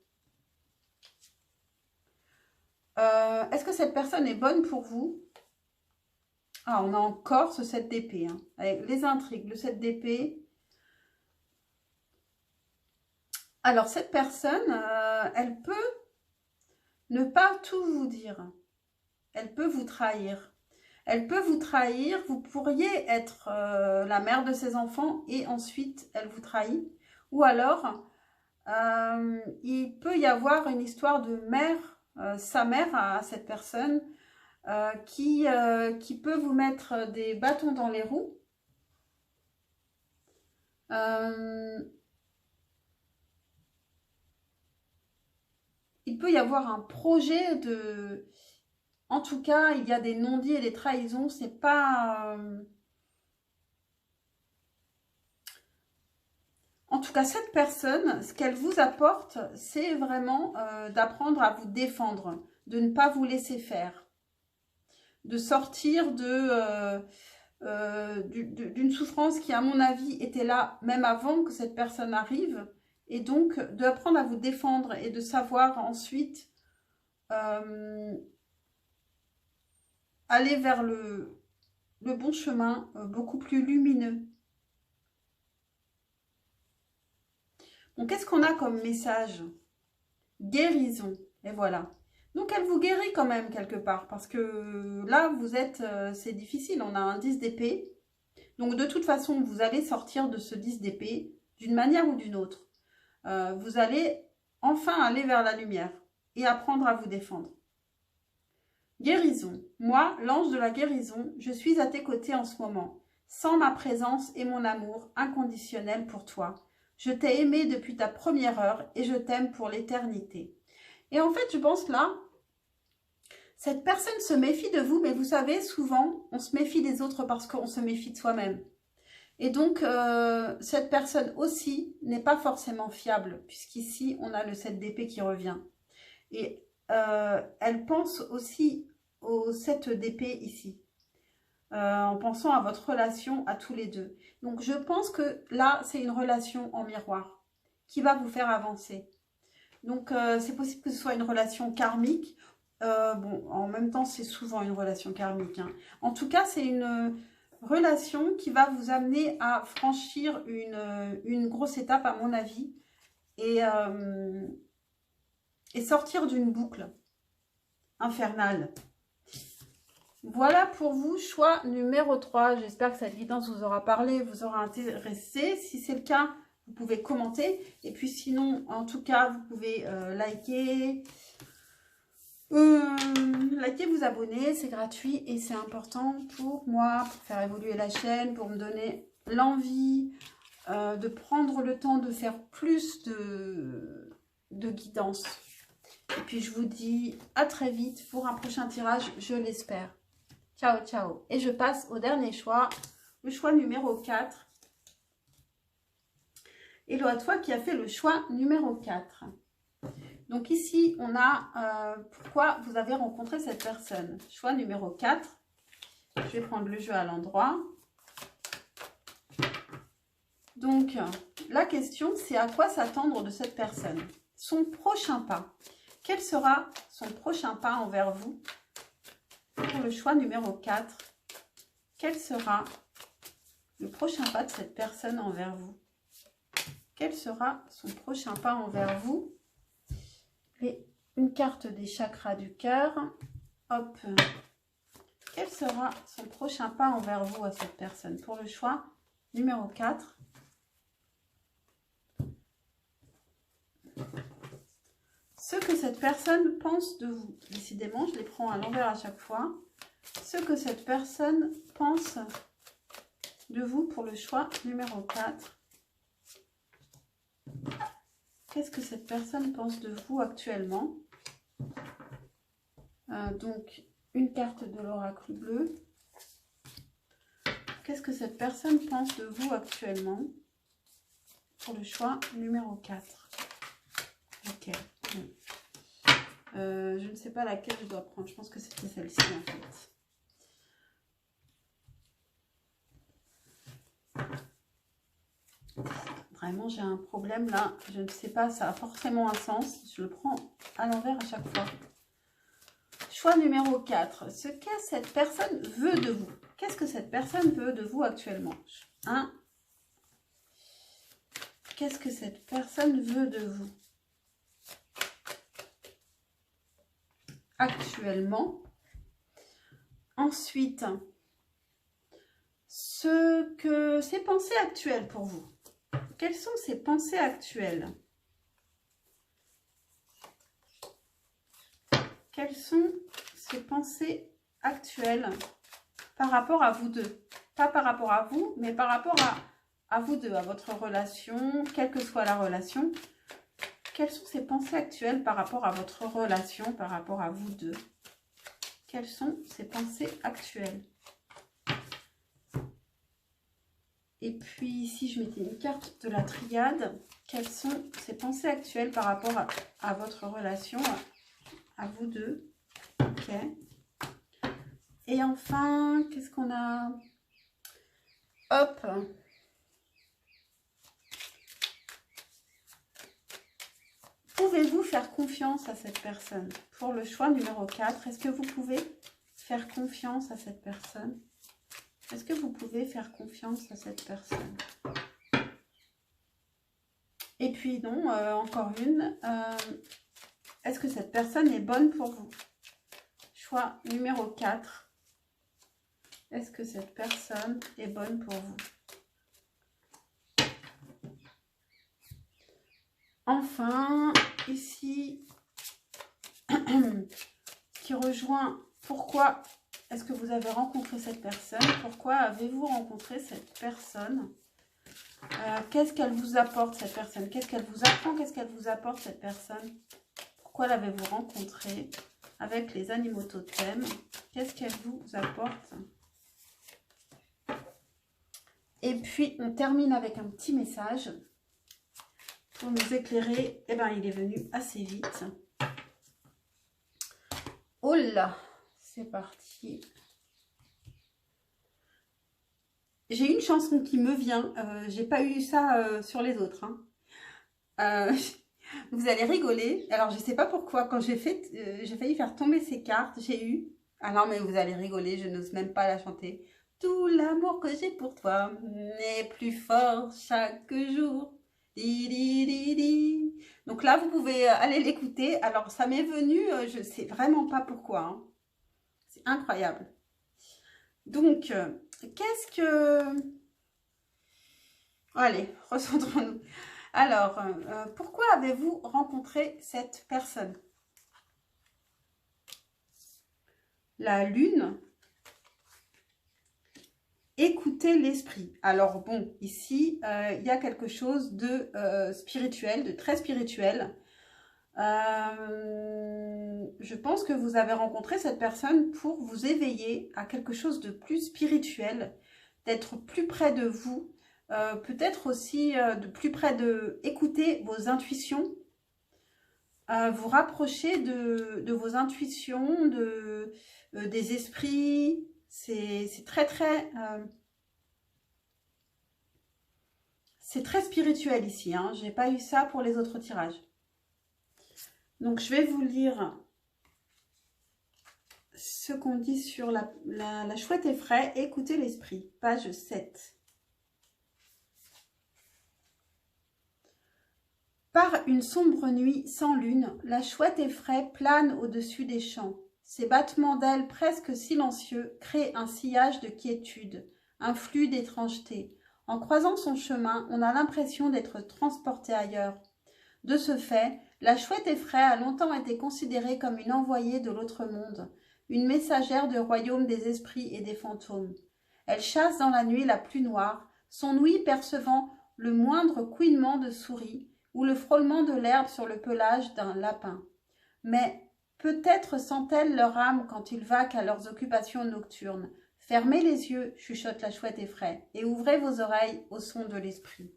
Est-ce que cette personne est bonne pour vous? Ah, on a encore ce 7 d'épée. Hein, avec les intrigues, le 7 d'épée. Alors, cette personne, elle peut ne pas tout vous dire. Elle peut vous trahir. Elle peut vous trahir. Vous pourriez être la mère de ses enfants et ensuite, elle vous trahit. Ou alors, il peut y avoir une histoire de mère, sa mère à cette personne, qui peut vous mettre des bâtons dans les roues. Il peut y avoir un projet de... En tout cas, il y a des non-dits et des trahisons. C'est pas... En tout cas, cette personne, ce qu'elle vous apporte, c'est vraiment d'apprendre à vous défendre, de ne pas vous laisser faire, de sortir d'une souffrance qui, à mon avis, était là même avant que cette personne arrive. Et donc, d'apprendre à vous défendre et de savoir ensuite aller vers le bon chemin, beaucoup plus lumineux. Donc, qu'est-ce qu'on a comme message? Guérison. Et voilà. Donc, elle vous guérit quand même quelque part. Parce que là, vous êtes... c'est difficile. On a un 10 d'épée. Donc, de toute façon, vous allez sortir de ce 10 d'épée d'une manière ou d'une autre. Vous allez enfin aller vers la lumière. et apprendre à vous défendre. Guérison. Moi, l'ange de la guérison, je suis à tes côtés en ce moment. Sans ma présence et mon amour inconditionnel pour toi. Je t'ai aimé depuis ta première heure et je t'aime pour l'éternité. Et en fait, je pense là, cette personne se méfie de vous, mais vous savez, souvent, on se méfie des autres parce qu'on se méfie de soi-même. Et donc, cette personne aussi n'est pas forcément fiable, puisqu'ici, on a le 7 d'épée qui revient. Et elle pense aussi au 7 d'épée ici. En pensant à votre relation à tous les deux. Donc, je pense que là, c'est une relation en miroir qui va vous faire avancer. Donc, c'est possible que ce soit une relation karmique. Bon, en même temps, c'est souvent une relation karmique. Hein. En tout cas, c'est une relation qui va vous amener à franchir une grosse étape, à mon avis, et sortir d'une boucle infernale. Voilà pour vous, choix numéro 3. J'espère que cette guidance vous aura parlé, vous aura intéressé. Si c'est le cas, vous pouvez commenter. Et puis sinon, en tout cas, vous pouvez liker, vous abonner. C'est gratuit et c'est important pour moi, pour faire évoluer la chaîne, pour me donner l'envie de prendre le temps de faire plus de guidance. Et puis je vous dis à très vite pour un prochain tirage, je l'espère. Ciao, ciao. Et je passe au dernier choix, le choix numéro 4. Hello à toi qui a fait le choix numéro 4. Donc ici, on a pourquoi vous avez rencontré cette personne. Choix numéro 4. Je vais prendre le jeu à l'endroit. Donc, la question, c'est à quoi s'attendre de cette personne. Son prochain pas. Quel sera son prochain pas envers vous? Pour le choix numéro 4, quel sera le prochain pas de cette personne envers vous? Quel sera son prochain pas envers vous? Et une carte des chakras du cœur. Hop. Quel sera son prochain pas envers vous à cette personne? Pour le choix numéro 4. Ce que cette personne pense de vous. Décidément, je les prends à l'envers à chaque fois. Ce que cette personne pense de vous pour le choix numéro 4. Qu'est-ce que cette personne pense de vous actuellement? Donc, une carte de l'oracle bleu. Qu'est-ce que cette personne pense de vous actuellement pour le choix numéro 4? Ok. Je ne sais pas laquelle je dois prendre. Je pense que c'était celle-ci en fait. Vraiment, j'ai un problème là. Je ne sais pas, ça a forcément un sens. Je le prends à l'envers à chaque fois. Choix numéro 4. Ce que cette personne veut de vous. Qu'est-ce que cette personne veut de vous actuellement? Qu'est-ce que cette personne veut de vous actuellement? Ensuite, ce que ses pensées actuelles pour vous. Quelles sont ses pensées actuelles? Quelles sont ses pensées actuelles par rapport à vous deux? Pas par rapport à vous, mais par rapport à vous deux, à votre relation, quelle que soit la relation. Quelles sont ses pensées actuelles par rapport à votre relation, par rapport à vous deux? Quelles sont ses pensées actuelles? Et puis ici, je mettais une carte de la triade. Quelles sont ses pensées actuelles par rapport à votre relation, à vous deux? Ok. Et enfin, qu'est-ce qu'on a? Hop. Pouvez-vous faire confiance à cette personne? Pour le choix numéro 4, est-ce que vous pouvez faire confiance à cette personne? Est-ce que vous pouvez faire confiance à cette personne? Et puis non, encore une. Est-ce que cette personne est bonne pour vous? Choix numéro 4. Est-ce que cette personne est bonne pour vous? Enfin, ici, qui rejoint pourquoi est-ce que vous avez rencontré cette personne, pourquoi avez-vous rencontré cette personne, qu'est-ce qu'elle vous apporte cette personne, qu'est-ce qu'elle vous apprend, qu'est-ce qu'elle vous apporte cette personne, pourquoi l'avez-vous rencontrée avec les animaux totems, qu'est-ce qu'elle vous apporte. Et puis on termine avec un petit message pour nous éclairer. Eh bien, il est venu assez vite. Oh là, c'est parti. J'ai une chanson qui me vient. J'ai pas eu ça sur les autres. Hein. Vous allez rigoler. Alors, je sais pas pourquoi. Quand j'ai failli faire tomber ces cartes, j'ai eu... Ah non, mais vous allez rigoler. Je n'ose même pas la chanter. Tout l'amour que j'ai pour toi n'est plus fort chaque jour. Di, di, di, di. Donc là, vous pouvez aller l'écouter. Alors, ça m'est venu, je ne sais vraiment pas pourquoi. Hein. C'est incroyable. Donc, qu'est-ce que... Allez, recentrons-nous. Alors, pourquoi avez-vous rencontré cette personne? La lune. Écoutez l'esprit. Alors bon, ici, il y a quelque chose de spirituel, de très spirituel. Je pense que vous avez rencontré cette personne pour vous éveiller à quelque chose de plus spirituel, d'être plus près de vous, peut-être aussi de plus près de écouter vos intuitions, vous rapprocher de vos intuitions, des esprits. C'est très spirituel ici. Hein. Je n'ai pas eu ça pour les autres tirages. Donc, je vais vous lire ce qu'on dit sur la chouette effraie. Écoutez l'esprit, page 7. Par une sombre nuit sans lune, la chouette effraie plane au-dessus des champs. Ses battements d'ailes presque silencieux créent un sillage de quiétude, un flux d'étrangeté. En croisant son chemin, on a l'impression d'être transporté ailleurs. De ce fait, la chouette effraie a longtemps été considérée comme une envoyée de l'autre monde, une messagère du royaume des esprits et des fantômes. Elle chasse dans la nuit la plus noire, son ouïe percevant le moindre couinement de souris ou le frôlement de l'herbe sur le pelage d'un lapin. Mais peut-être sentent-elles leur âme quand ils vaquent à leurs occupations nocturnes. Fermez les yeux, chuchote la chouette effraie, et ouvrez vos oreilles au son de l'esprit.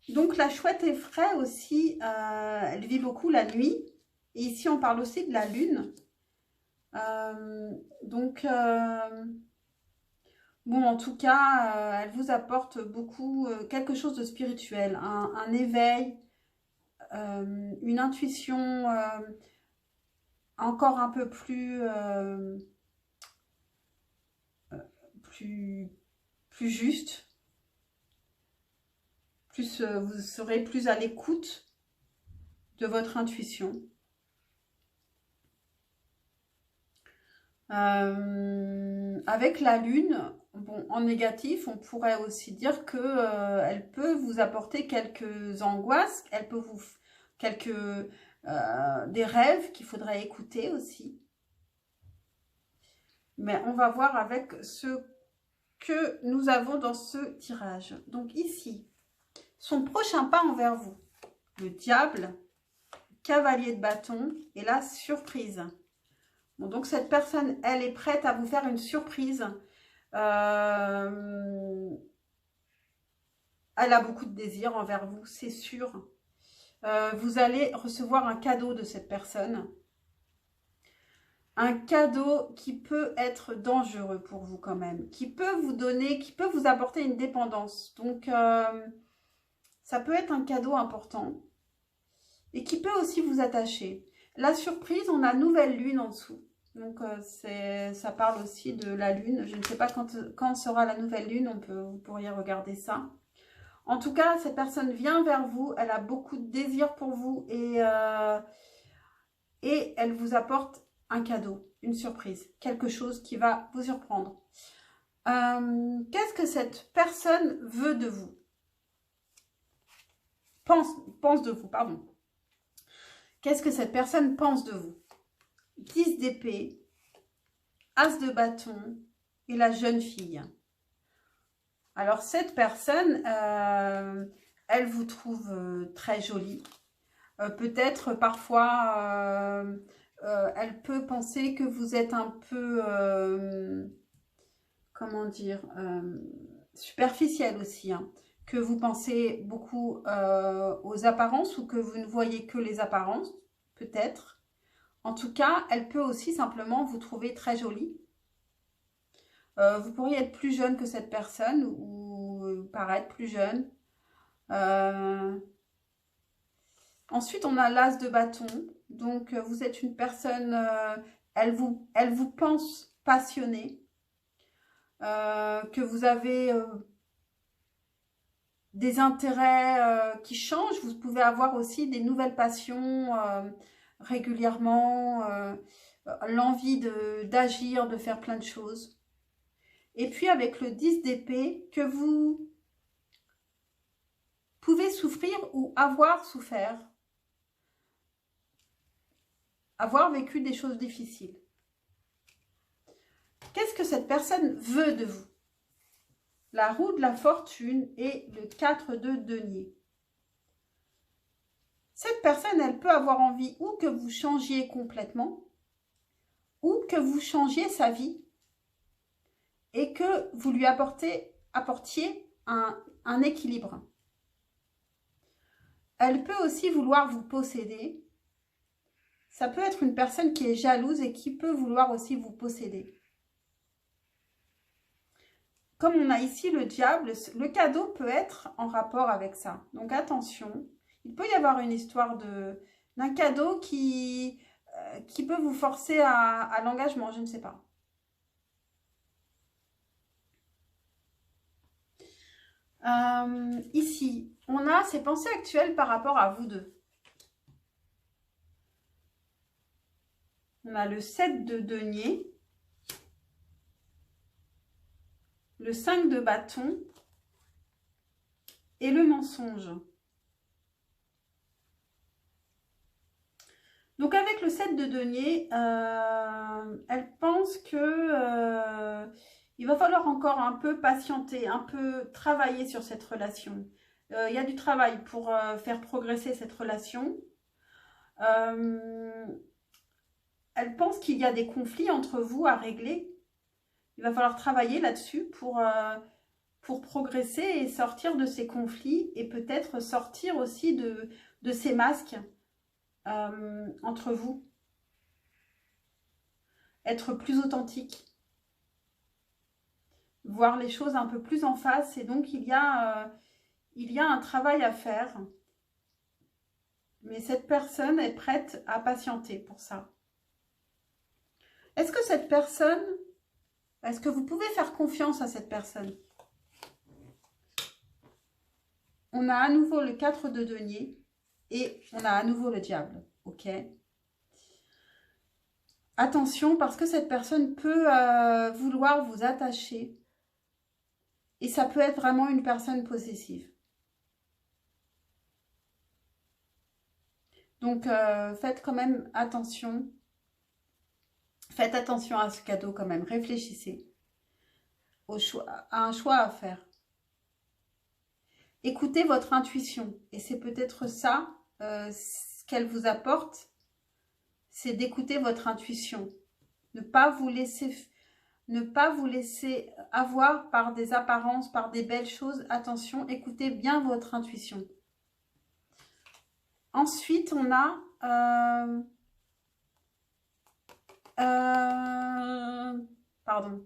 Donc la chouette effraie aussi, elle vit beaucoup la nuit. Et ici, on parle aussi de la lune. Bon, en tout cas, elle vous apporte beaucoup, quelque chose de spirituel, un éveil, une intuition encore un peu plus juste. Vous serez plus à l'écoute de votre intuition. Avec la lune, bon, en négatif, on pourrait aussi dire que elle peut vous apporter quelques angoisses, elle peut vous des rêves qu'il faudrait écouter aussi. Mais on va voir avec ce que nous avons dans ce tirage. Donc ici, son prochain pas envers vous, le diable, le cavalier de bâton et la surprise. Bon, donc cette personne, elle est prête à vous faire une surprise. Elle a beaucoup de désir envers vous, c'est sûr. Vous allez recevoir un cadeau de cette personne. Un cadeau qui peut être dangereux pour vous quand même. Qui peut vous donner, qui peut vous apporter une dépendance. Donc, ça peut être un cadeau important. Et qui peut aussi vous attacher. La surprise, on a nouvelle lune en dessous. Donc, ça parle aussi de la lune. Je ne sais pas quand sera la nouvelle lune. Vous pourriez regarder ça. En tout cas, cette personne vient vers vous. Elle a beaucoup de désir pour vous. Et elle vous apporte un cadeau, une surprise. Quelque chose qui va vous surprendre. Qu'est-ce que cette personne veut de vous? Pense de vous, pardon. Qu'est-ce que cette personne pense de vous? 10 d'épée, As de bâton et la jeune fille. Alors, cette personne, elle vous trouve très jolie. Peut-être parfois, elle peut penser que vous êtes un peu, comment dire, superficielle aussi, hein. Que vous pensez beaucoup aux apparences ou que vous ne voyez que les apparences, peut-être. En tout cas, elle peut aussi simplement vous trouver très jolie. Vous pourriez être plus jeune que cette personne ou paraître plus jeune. Ensuite, on a l'As de bâton. Donc, vous êtes une personne, elle vous pense passionnée. Que vous avez des intérêts qui changent. Vous pouvez avoir aussi des nouvelles passions régulièrement. L'envie d'agir, de faire plein de choses. Et puis avec le 10 d'épée, que vous pouvez souffrir ou avoir souffert. Avoir vécu des choses difficiles. Qu'est-ce que cette personne veut de vous? La roue de la fortune et le 4 de denier. Cette personne, elle peut avoir envie ou que vous changiez complètement, ou que vous changiez sa vie, et que vous lui apportiez un équilibre. Elle peut aussi vouloir vous posséder. Ça peut être une personne qui est jalouse et qui peut vouloir aussi vous posséder. Comme on a ici le diable, le cadeau peut être en rapport avec ça. Donc attention, il peut y avoir une histoire d'un cadeau qui peut vous forcer à l'engagement, je ne sais pas. Ici, on a ces pensées actuelles par rapport à vous deux. On a le 7 de denier, le 5 de bâton et le mensonge. Donc avec le 7 de denier, elle pense que il va falloir encore un peu patienter, un peu travailler sur cette relation. Il y a du travail pour faire progresser cette relation. Elle pense qu'il y a des conflits entre vous à régler. Il va falloir travailler là-dessus pour progresser et sortir de ces conflits et peut-être sortir aussi de ces masques entre vous. Être plus authentique. Voir les choses un peu plus en face. Et donc, il y a un travail à faire. Mais cette personne est prête à patienter pour ça. Est-ce que cette personne... Est-ce que vous pouvez faire confiance à cette personne? On a à nouveau le 4 de denier et on a à nouveau le diable. Ok? Attention, parce que cette personne peut vouloir vous attacher. Et ça peut être vraiment une personne possessive. Donc, faites quand même attention. Faites attention à ce cadeau quand même. Réfléchissez à un choix à faire. Écoutez votre intuition. Et c'est peut-être ça, ce qu'elle vous apporte, c'est d'écouter votre intuition. Ne pas vous laisser avoir par des apparences, par des belles choses. Attention, écoutez bien votre intuition. Ensuite, on a... pardon.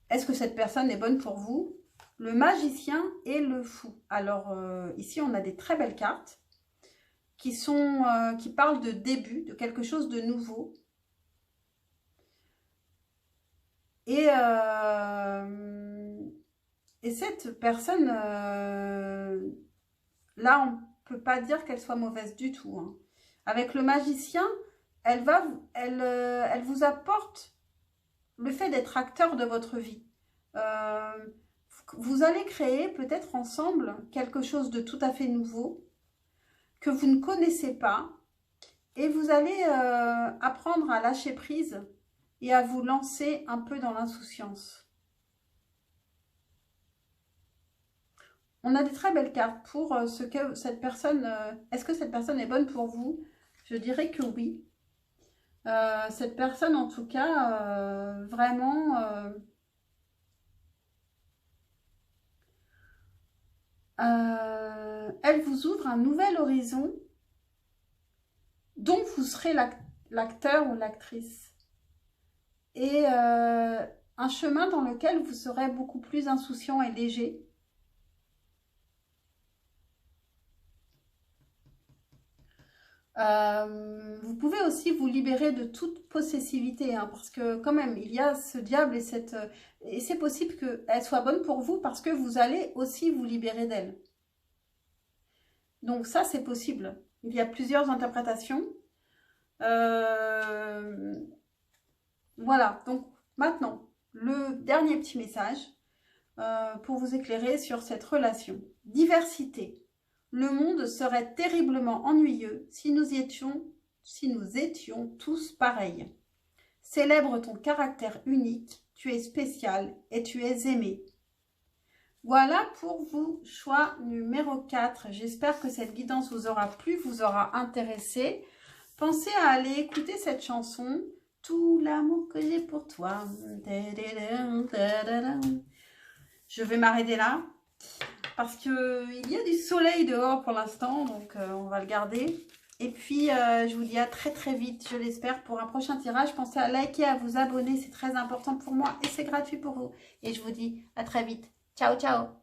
Est-ce que cette personne est bonne pour vous? Le magicien et le fou. Alors, ici, on a des très belles cartes qui parlent de début, de quelque chose de nouveau. Et cette personne, là, on ne peut pas dire qu'elle soit mauvaise du tout, hein. Avec le magicien, elle vous apporte le fait d'être acteur de votre vie. Vous allez créer peut-être ensemble quelque chose de tout à fait nouveau, que vous ne connaissez pas et vous allez apprendre à lâcher prise et à vous lancer un peu dans l'insouciance. On a des très belles cartes pour ce que cette personne... Est-ce que cette personne est bonne pour vous? Je dirais que oui. Cette personne, en tout cas, vraiment... elle vous ouvre un nouvel horizon dont vous serez l'acteur ou l'actrice. Et un chemin dans lequel vous serez beaucoup plus insouciant et léger. Vous pouvez aussi vous libérer de toute possessivité, hein, parce que quand même, il y a ce diable et c'est possible qu'elle soit bonne pour vous parce que vous allez aussi vous libérer d'elle. Donc ça, c'est possible. Il y a plusieurs interprétations. Voilà, donc maintenant, le dernier petit message pour vous éclairer sur cette relation. Diversité. Le monde serait terriblement ennuyeux si nous étions tous pareils. Célèbre ton caractère unique, tu es spécial et tu es aimé. Voilà pour vous, choix numéro 4. J'espère que cette guidance vous aura plu, vous aura intéressé. Pensez à aller écouter cette chanson, Tout l'amour que j'ai pour toi. Je vais m'arrêter là. Parce qu'il y a du soleil dehors pour l'instant, donc on va le garder. Et puis, je vous dis à très très vite, je l'espère, pour un prochain tirage. Pensez à liker, à vous abonner, c'est très important pour moi et c'est gratuit pour vous. Et je vous dis à très vite. Ciao, ciao!